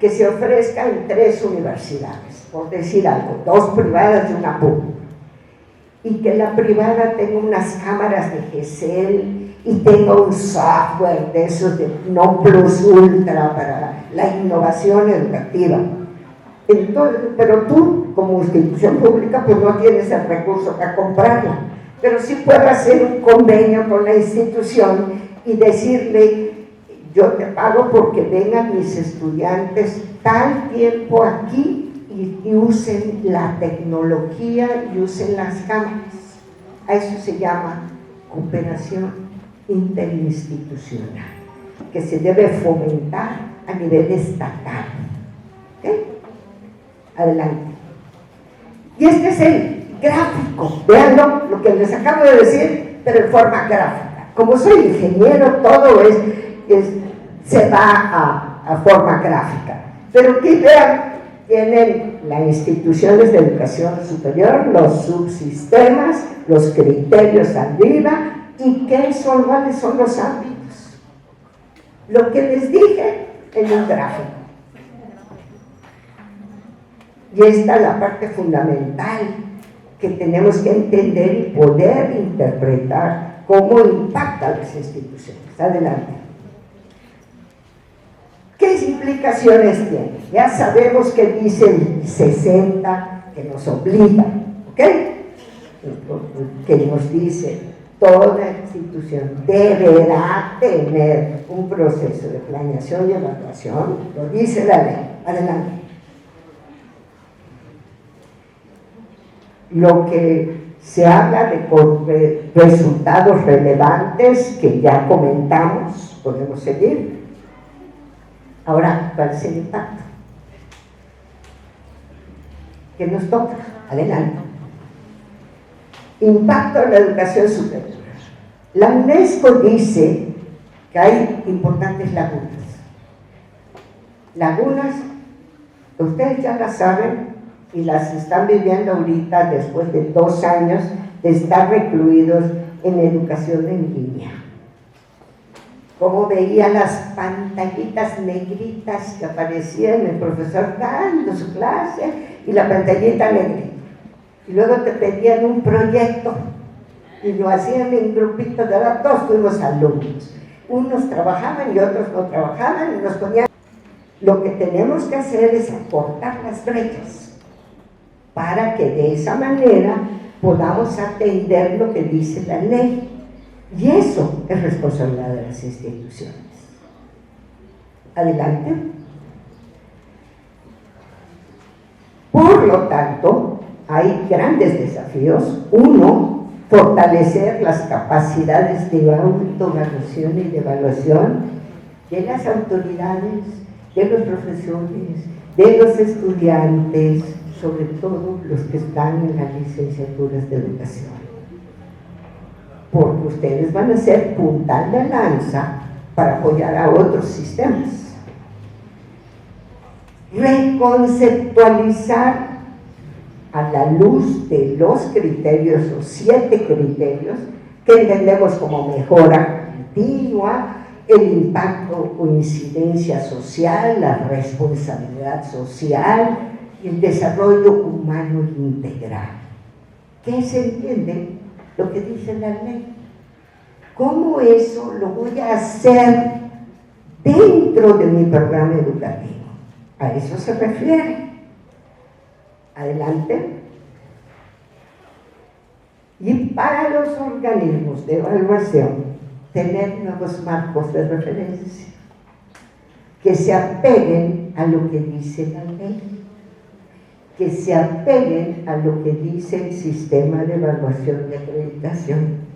que se ofrezca en 3 universidades, por decir algo, 2 privadas y una pública, y que la privada tenga unas cámaras de GESEL y tenga un software de esos de non plus ultra para la innovación educativa. Entonces, pero tú, como institución pública, pues no tienes el recurso para comprarla, pero sí puedes hacer un convenio con la institución y decirle: yo te pago porque vengan mis estudiantes tal tiempo aquí y usen la tecnología y usen las cámaras. A eso se llama cooperación interinstitucional, que se debe fomentar a nivel estatal. ¿Ok? Adelante. Y este es el gráfico. Veanlo, lo que les acabo de decir, pero en forma gráfica. Como soy ingeniero, todo se va a forma gráfica. Pero aquí vean, tienen las instituciones de educación superior, los subsistemas, los criterios arriba, y cuáles son los ámbitos. Lo que les dije en un gráfico. Y esta es la parte fundamental que tenemos que entender y poder interpretar cómo impacta las instituciones. Adelante. ¿Qué implicaciones tiene? Ya sabemos que dice el 60 que nos obliga, ¿ok? Que nos dice toda institución deberá tener un proceso de planeación y evaluación, lo dice la ley. Adelante. Lo que se habla de resultados relevantes que ya comentamos, podemos seguir. Ahora, ¿cuál es el impacto? ¿Qué nos toca? Adelante. Impacto en la educación superior. La UNESCO dice que hay importantes lagunas. Lagunas, ustedes ya las saben y las están viviendo ahorita después de 2 años de estar recluidos en educación en línea. Como veía las pantallitas negritas que aparecían el profesor dando su clase y la pantallita negrita. Y luego te pedían un proyecto y lo hacían en grupitos de edad, todos fuimos alumnos. Unos trabajaban y otros no trabajaban y nos ponían. Lo que tenemos que hacer es acortar las brechas para que de esa manera podamos atender lo que dice la ley. Y eso es responsabilidad de las instituciones. Adelante. Por lo tanto, hay grandes desafíos. Uno, fortalecer las capacidades de autoevaluación y de evaluación de las autoridades, de los profesores, de los estudiantes, sobre todo los que están en las licenciaturas de educación. Porque ustedes van a ser punta de lanza para apoyar a otros sistemas. Reconceptualizar a la luz de los criterios, los 7 criterios, que entendemos como mejora continua, el impacto o incidencia social, la responsabilidad social y el desarrollo humano integral. ¿Qué se entiende? Lo que dice la ley. ¿Cómo eso lo voy a hacer dentro de mi programa educativo? A eso se refiere. Adelante. Y para los organismos de evaluación, tener nuevos marcos de referencia que se apeguen a lo que dice la ley, que se apeguen a lo que dice el sistema de evaluación y acreditación.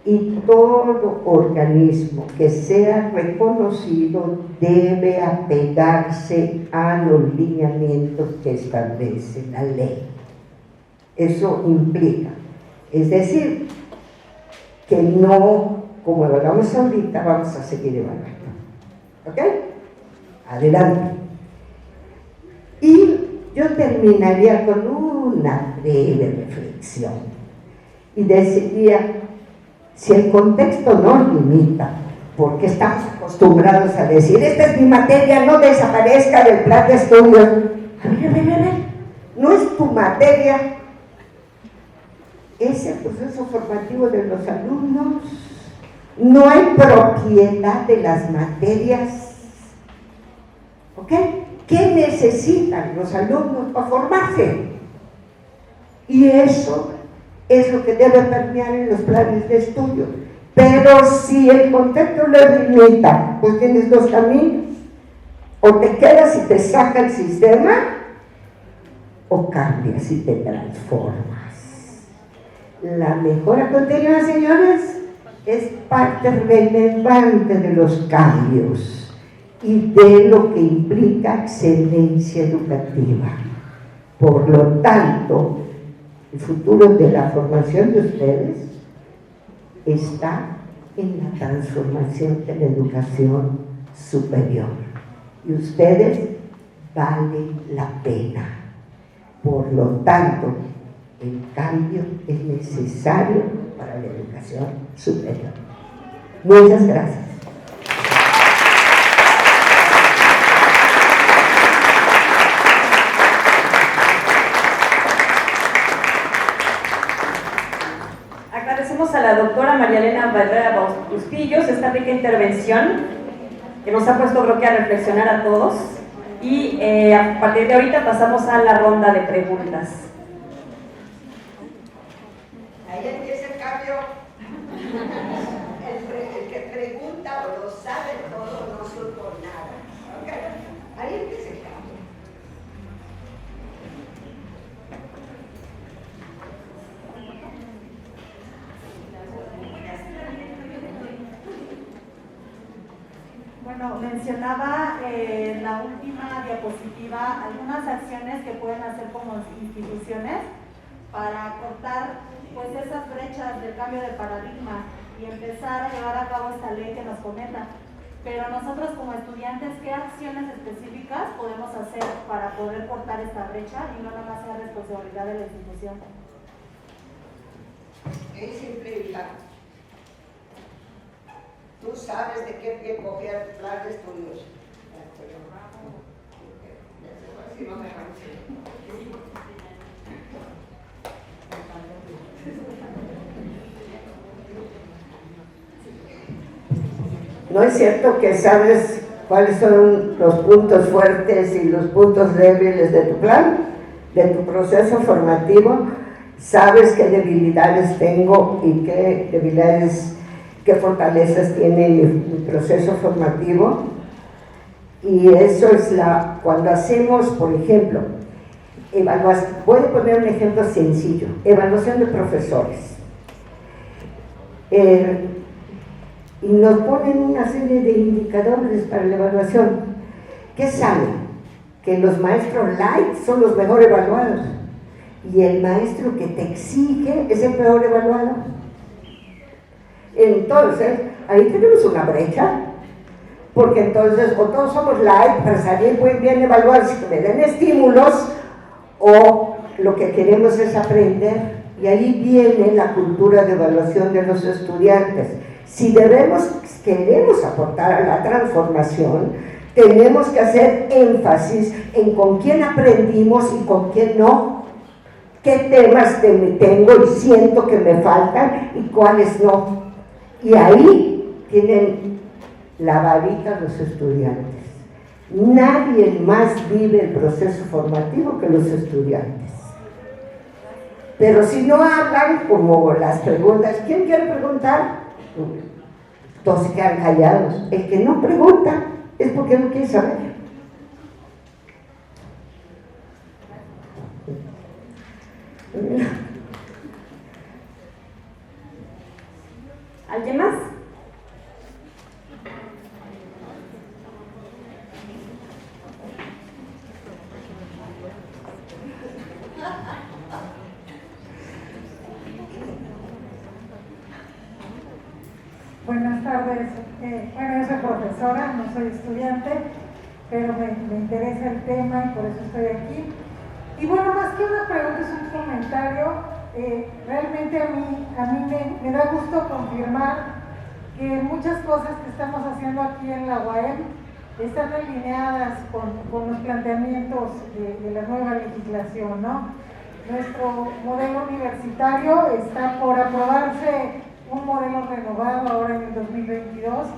Y todo organismo que sea reconocido debe apegarse a los lineamientos que establece la ley. Eso implica, es decir, que no, como evaluamos ahorita, vamos a seguir evaluando. ¿Ok? Adelante. Y yo terminaría con una breve reflexión y deciría, si el contexto nos limita, porque estamos acostumbrados a decir, esta es mi materia, no desaparezca del plan de estudio. A ver, no es tu materia, es el proceso formativo de los alumnos, no hay propiedad de las materias, ¿ok? ¿Qué necesitan los alumnos para formarse? Y eso es lo que debe permear en los planes de estudio. Pero si el contexto lo limita, pues tienes 2 caminos. O te quedas y te saca el sistema, o cambias y te transformas. La mejora continua, señores, es parte relevante de los cambios y de lo que implica excelencia educativa. Por lo tanto, el futuro de la formación de ustedes está en la transformación de la educación superior. Y ustedes valen la pena. Por lo tanto, el cambio es necesario para la educación superior. Muchas gracias. Agradecemos a la doctora María Elena Barrera Bustillos esta rica intervención que nos ha puesto, creo que, a reflexionar a todos. Y a partir de ahorita pasamos a la ronda de preguntas. Ahí empieza el cambio. El que pregunta o lo sabe todo no supo nada. ¿Okay? Ahí empieza el cambio. Bueno, mencionaba en la última diapositiva algunas acciones que pueden hacer como instituciones para cortar pues esas brechas del cambio de paradigma y empezar a llevar a cabo esta ley que nos comenta. Pero nosotros como estudiantes, ¿qué acciones específicas podemos hacer para poder cortar esta brecha y no nada más sea responsabilidad de la institución? Es simple y claro. Tú sabes de qué pie coger el plan de estudios. ¿No es cierto que sabes cuáles son los puntos fuertes y los puntos débiles de tu plan, de tu proceso formativo? Sabes qué debilidades tengo y qué debilidades, qué fortalezas tiene mi proceso formativo. Y eso es cuando hacemos, por ejemplo, evaluación. Voy a poner un ejemplo sencillo: evaluación de profesores. Y nos ponen una serie de indicadores para la evaluación. ¿Qué sale? Que los maestros light son los mejor evaluados y el maestro que te exige es el peor evaluado. Entonces, ahí tenemos una brecha, porque entonces o todos somos light para salir muy bien evaluados y que me den estímulos, o lo que queremos es aprender. Y ahí viene la cultura de evaluación de los estudiantes. Si queremos aportar a la transformación, tenemos que hacer énfasis en con quién aprendimos y con quién no. ¿Qué temas tengo y siento que me faltan y cuáles no? Y ahí tienen la varita los estudiantes. Nadie más vive el proceso formativo que los estudiantes. Pero si no hablan, como las preguntas, ¿quién quiere preguntar? Todos se quedan callados. El que no pregunta es porque no quiere saber. ¿Alguien más? Buenas tardes. Bueno, yo soy profesora, no soy estudiante, pero me interesa el tema y por eso estoy aquí. Y bueno, más que una pregunta, es un comentario. Realmente a mí me da gusto confirmar que muchas cosas que estamos haciendo aquí en la UAM están alineadas con los planteamientos de la nueva legislación, ¿no? Nuestro modelo universitario está por aprobarse un modelo renovado ahora en el 2022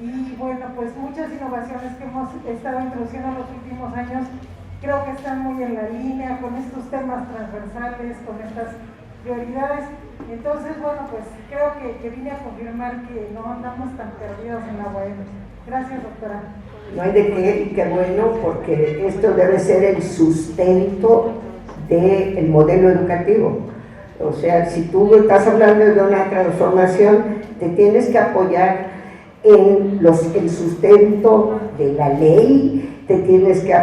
y bueno, pues muchas innovaciones que hemos estado introduciendo en los últimos años creo que están muy en la línea con estos temas transversales, con estas prioridades. Entonces, bueno, pues creo que vine a confirmar que no andamos tan perdidos en la UAM. Gracias, doctora. No hay de qué, y qué bueno, porque esto debe ser el sustento del modelo educativo. O sea, si tú estás hablando de una transformación, te tienes que apoyar en el sustento de la ley, te tienes que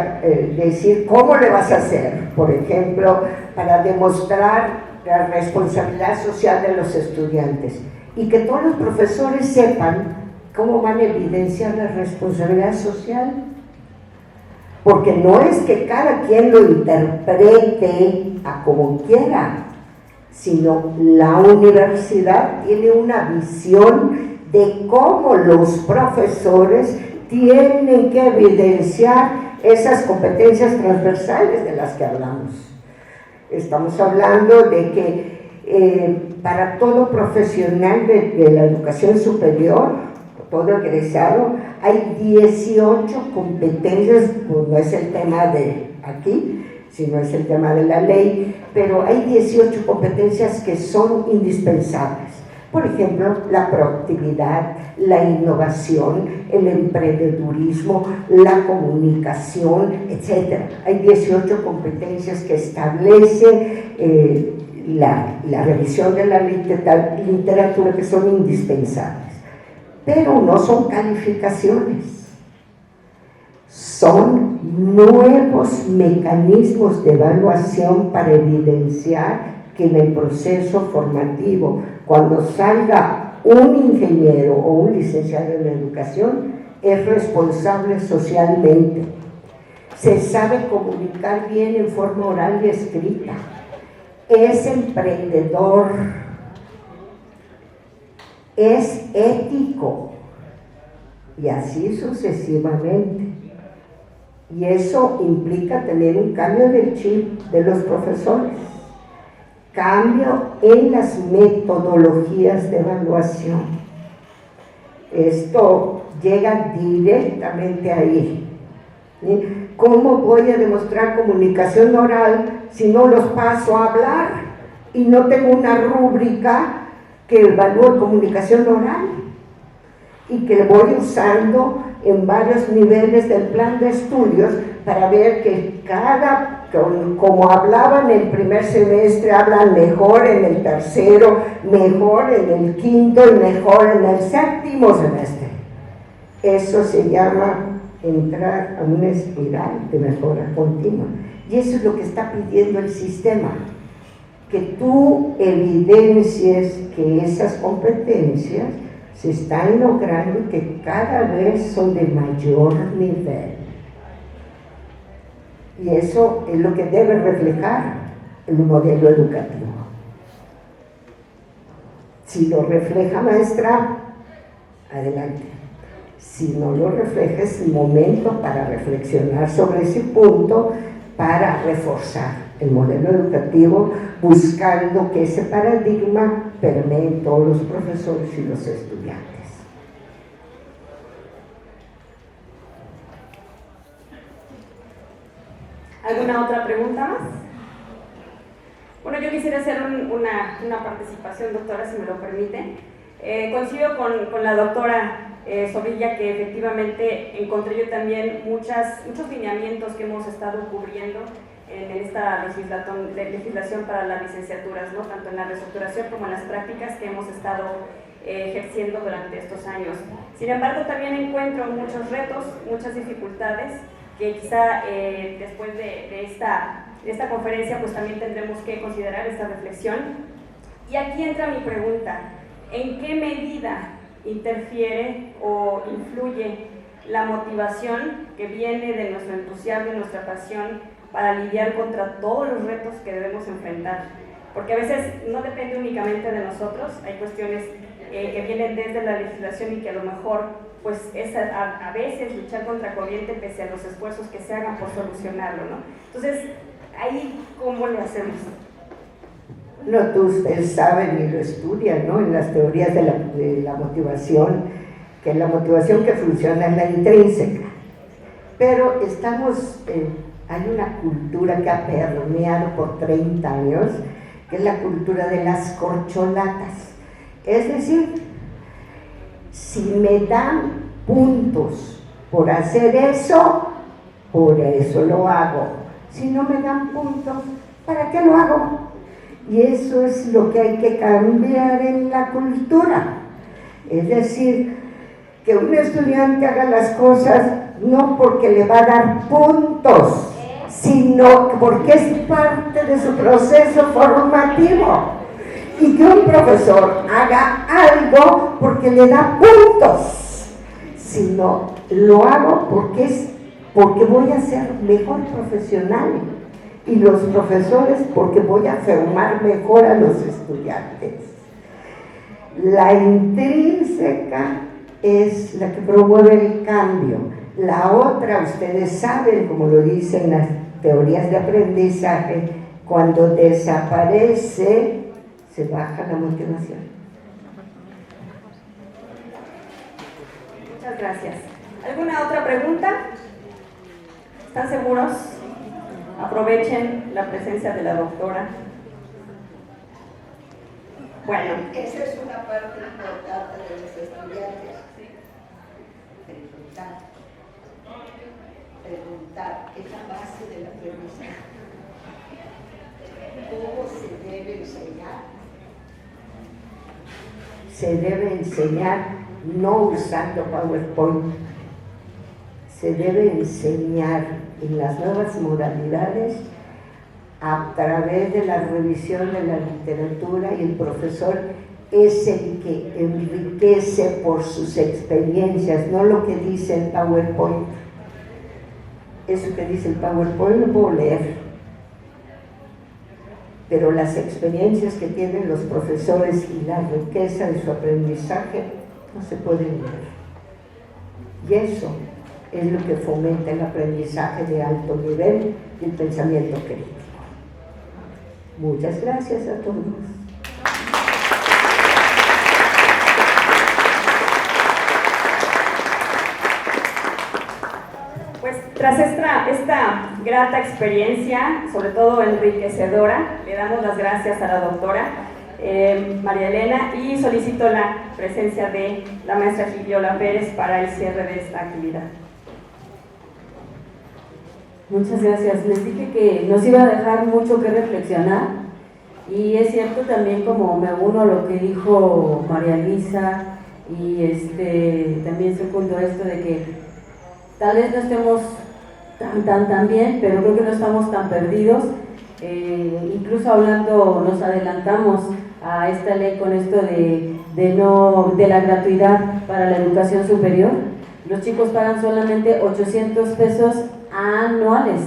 decir cómo le vas a hacer, por ejemplo, para demostrar la responsabilidad social de los estudiantes y que todos los profesores sepan ¿cómo van a evidenciar la responsabilidad social? Porque no es que cada quien lo interprete a como quiera, sino la universidad tiene una visión de cómo los profesores tienen que evidenciar esas competencias transversales de las que hablamos. Estamos hablando de que para todo profesional de la educación superior, todo egresado, hay 18 competencias, pues no es el tema de aquí, sino es el tema de la ley, pero hay 18 competencias que son indispensables. Por ejemplo, la proactividad, la innovación, el emprendedurismo, la comunicación, etc. Hay 18 competencias que establece la revisión de la literatura que son indispensables. Pero no son calificaciones, son nuevos mecanismos de evaluación para evidenciar que en el proceso formativo, cuando salga un ingeniero o un licenciado en educación, es responsable socialmente, se sabe comunicar bien en forma oral y escrita, es emprendedor, es ético, y así sucesivamente. Y eso implica tener un cambio del chip de los profesores, cambio en las metodologías de evaluación. Esto llega directamente ahí. ¿Sí? ¿Cómo voy a demostrar comunicación oral si no los paso a hablar y no tengo una rúbrica que evalúe comunicación oral y que voy usando en varios niveles del plan de estudios para ver que como hablaban en el primer semestre, hablan mejor en el tercero, mejor en el quinto y mejor en el séptimo semestre? Eso se llama entrar a una espiral de mejora continua, y eso es lo que está pidiendo el sistema, que tú evidencies que esas competencias se están logrando y que cada vez son de mayor nivel. Y eso es lo que debe reflejar el modelo educativo. Si lo refleja, maestra, adelante. Si no lo refleja, es el momento para reflexionar sobre ese punto, para reforzar el modelo educativo, buscando que ese paradigma permee en todos los profesores y los estudiantes. ¿Alguna otra pregunta más? Bueno, yo quisiera hacer una participación, doctora, si me lo permite. Coincido con la doctora Zorrilla, que efectivamente encontré yo también muchos lineamientos que hemos estado cubriendo en esta legislación para las licenciaturas, ¿no? Tanto en la reestructuración como en las prácticas que hemos estado ejerciendo durante estos años. Sin embargo, también encuentro muchos retos, muchas dificultades que quizá después de esta conferencia pues también tendremos que considerar esta reflexión. Y aquí entra mi pregunta: ¿en qué medida interfiere o influye la motivación que viene de nuestro entusiasmo y nuestra pasión para lidiar contra todos los retos que debemos enfrentar? Porque a veces no depende únicamente de nosotros, hay cuestiones que vienen desde la legislación y que a lo mejor pues es a veces luchar contra corriente pese a los esfuerzos que se hagan por solucionarlo, ¿no? Entonces, ahí, ¿cómo le hacemos? No, ustedes saben y lo estudian, ¿no? En las teorías de la motivación, que la motivación que funciona es la intrínseca. Pero hay una cultura que ha permeado por 30 años, que es la cultura de las corcholatas. Es decir, si me dan puntos por hacer eso, por eso lo hago. Si no me dan puntos, ¿para qué lo hago? Y eso es lo que hay que cambiar en la cultura. Es decir, que un estudiante haga las cosas no porque le va a dar puntos, sino porque es parte de su proceso formativo. Y que un profesor haga algo porque le da puntos. sino lo hago porque voy a ser mejor profesional, y los profesores porque voy a formar mejor a los estudiantes. La intrínseca es la que promueve el cambio. La otra, ustedes saben, como lo dicen las teorías de aprendizaje, cuando desaparece, se baja la motivación. Muchas gracias. ¿Alguna otra pregunta? ¿Están seguros? Aprovechen la presencia de la doctora. Bueno. Esa es una parte importante de los estudiantes. Preguntar, es la base del aprendizaje. ¿Cómo se debe enseñar? Se debe enseñar no usando PowerPoint. Se debe enseñar en las nuevas modalidades a través de la revisión de la literatura, y el profesor es el que enriquece por sus experiencias, no lo que dice el PowerPoint. Eso que dice el PowerPoint lo puedo leer, pero las experiencias que tienen los profesores y la riqueza de su aprendizaje no se pueden leer. Y eso es lo que fomenta el aprendizaje de alto nivel y el pensamiento crítico. Muchas gracias a todos. Pues tras esta grata experiencia, sobre todo enriquecedora, le damos las gracias a la doctora María Elena, y solicito la presencia de la maestra Giliola Pérez para el cierre de esta actividad. Muchas gracias. Les dije que nos iba a dejar mucho que reflexionar, y es cierto también, como me uno a lo que dijo María Luisa, y también secundo esto de que tal vez no estemos tan bien, pero creo que no estamos tan perdidos. Incluso hablando, nos adelantamos a esta ley con esto de la gratuidad para la educación superior. Los chicos pagan solamente 800 pesos anuales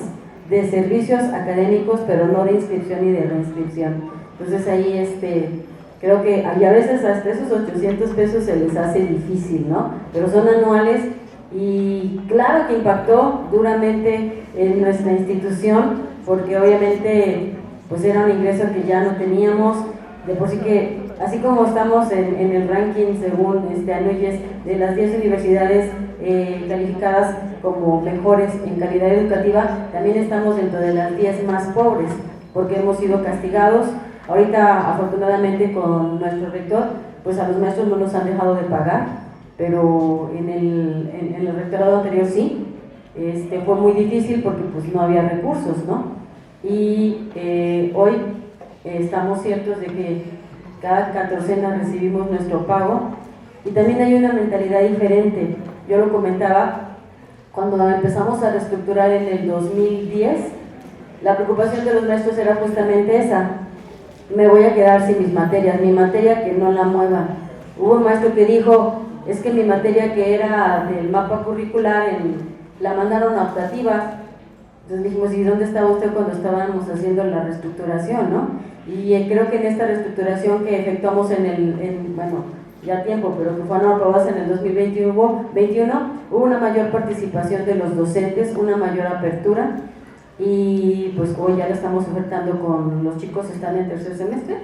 de servicios académicos, pero no de inscripción ni de reinscripción. Entonces ahí creo que a veces hasta esos 800 pesos se les hace difícil, ¿no? Pero son anuales, y claro que impactó duramente en nuestra institución, porque obviamente pues era un ingreso que ya no teníamos. De por sí que, así como estamos en el ranking según ANUYES de las 10 universidades calificadas como mejores en calidad educativa, también estamos dentro de las 10 más pobres, porque hemos sido castigados. Ahorita, afortunadamente, con nuestro rector, pues a los maestros no nos han dejado de pagar, pero en el rectorado anterior sí. Fue muy difícil porque pues no había recursos, ¿no? Y hoy estamos ciertos de que cada catorcena recibimos nuestro pago, y también hay una mentalidad diferente. Yo lo comentaba, cuando empezamos a reestructurar en el 2010, la preocupación de los maestros era justamente esa: me voy a quedar sin mis materias, mi materia que no la muevan. Hubo un maestro que dijo, es que mi materia que era del mapa curricular la mandaron a optativa. Entonces dijimos, ¿y dónde estaba usted cuando estábamos haciendo la reestructuración, no? Y creo que en esta reestructuración que efectuamos bueno, ya tiempo, pero que fueron aprobadas en el 2021, hubo una mayor participación de los docentes, una mayor apertura, y pues hoy ya la estamos ofertando con los chicos, están en tercer semestre,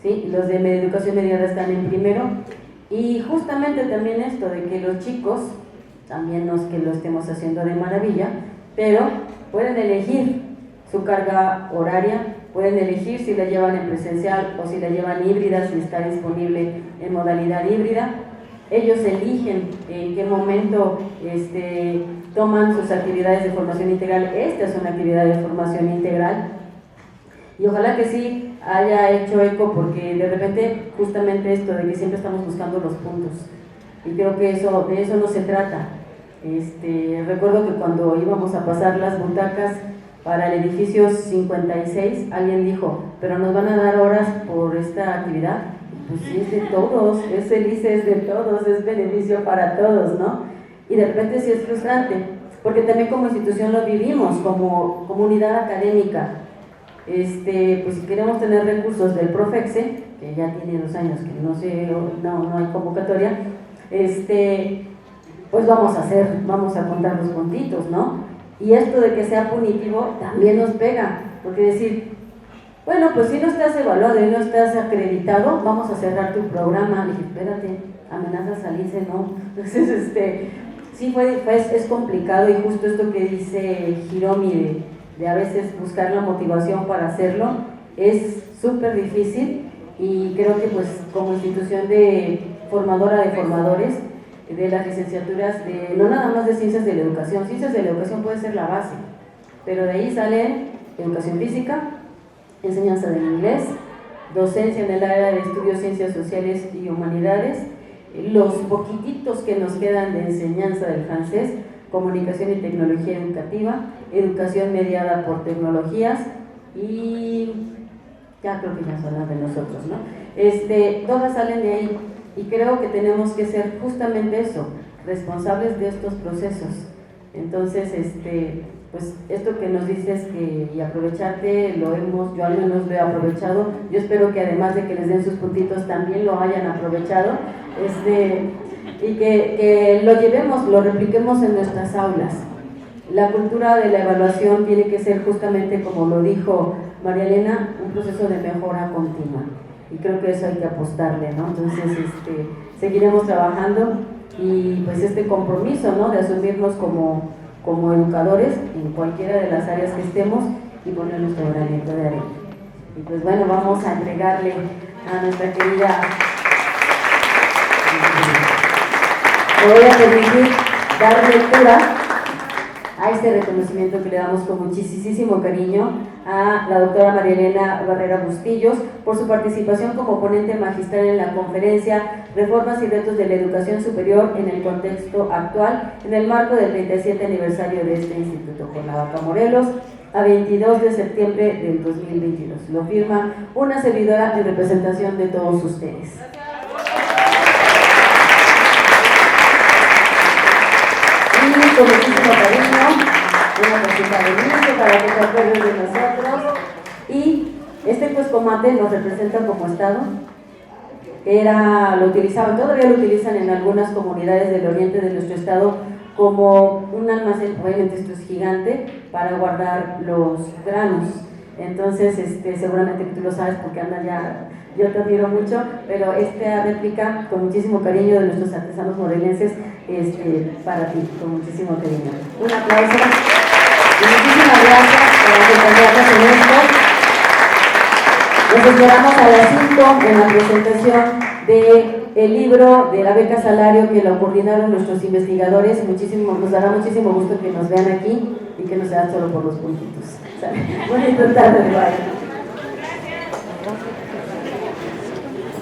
¿sí? Los de educación mediada están en primero, y justamente también esto de que los chicos, también no es que lo estemos haciendo de maravilla, pero pueden elegir su carga horaria, pueden elegir si la llevan en presencial o si la llevan híbrida, si está disponible en modalidad híbrida. Ellos eligen en qué momento toman sus actividades de formación integral. Esta es una actividad de formación integral, y ojalá que sí haya hecho eco, porque de repente justamente esto de que siempre estamos buscando los puntos, y creo que de eso no se trata. Recuerdo que cuando íbamos a pasar las butacas para el edificio 56, alguien dijo, pero nos van a dar horas por esta actividad. Pues sí, es de todos, es el ICE, es de todos, es beneficio para todos, ¿no? Y de repente sí es frustrante, porque también como institución lo vivimos, como comunidad académica. Pues si queremos tener recursos del Profexe, que ya tiene 2 años que no hay convocatoria, pues vamos a contar los puntitos, ¿no? Y esto de que sea punitivo también nos pega, porque decir, bueno, pues si no estás evaluado y no estás acreditado, vamos a cerrar tu programa. Le dije, espérate, amenazas salirse, ¿no? Entonces, sí es complicado, y justo esto que dice Hiromi de a veces buscar la motivación para hacerlo, es súper difícil, y creo que pues como institución formadora de formadores, de las licenciaturas, no nada más de ciencias de la educación puede ser la base, pero de ahí sale educación física, enseñanza del inglés, docencia en el área de estudios, ciencias sociales y humanidades, los poquititos que nos quedan de enseñanza del francés, comunicación y tecnología educativa, educación mediada por tecnologías, y ya creo que ya son las de nosotros, ¿no? Todas salen de ahí, y creo que tenemos que ser justamente eso, responsables de estos procesos. Entonces, pues esto que nos dices y aprovecharte, yo al menos lo he aprovechado. Yo espero que además de que les den sus puntitos también lo hayan aprovechado, y que lo llevemos, lo repliquemos en nuestras aulas. La cultura de la evaluación tiene que ser justamente, como lo dijo María Elena, un proceso de mejora continua, y creo que eso hay que apostarle, ¿no? Entonces seguiremos trabajando, y pues este compromiso, ¿no?, de asumirnos como educadores en cualquiera de las áreas que estemos, y poner nuestro granito de arena. Y pues bueno, vamos a entregarle a nuestra querida, me voy a permitir dar lectura a este reconocimiento que le damos con muchísimo cariño a la doctora María Elena Barrera Bustillos por su participación como ponente magistral en la conferencia Reformas y retos de la educación superior en el contexto actual, en el marco del 37 aniversario de este instituto, Cuernavaca, Morelos, a 22 de septiembre del 2022. Lo firma una servidora en representación de todos ustedes. Y con muchísimo cariño, una cosita de inicio para que se acuerden de nosotros. Y este Cuescomate nos representa como estado. Todavía lo utilizan en algunas comunidades del oriente de nuestro estado como un almacén, obviamente esto es gigante, para guardar los granos. Entonces, seguramente que tú lo sabes porque andas ya, yo te admiro mucho, pero esta réplica con muchísimo cariño de nuestros artesanos morelenses, para ti, con muchísimo cariño. Un aplauso y muchísimas gracias por acompañarnos en esto. Los esperamos a las 5 en la presentación del libro de la beca salario que lo coordinaron nuestros investigadores. Nos dará muchísimo gusto que nos vean aquí y que no sea solo por los puntitos. Bonita tarde, bye.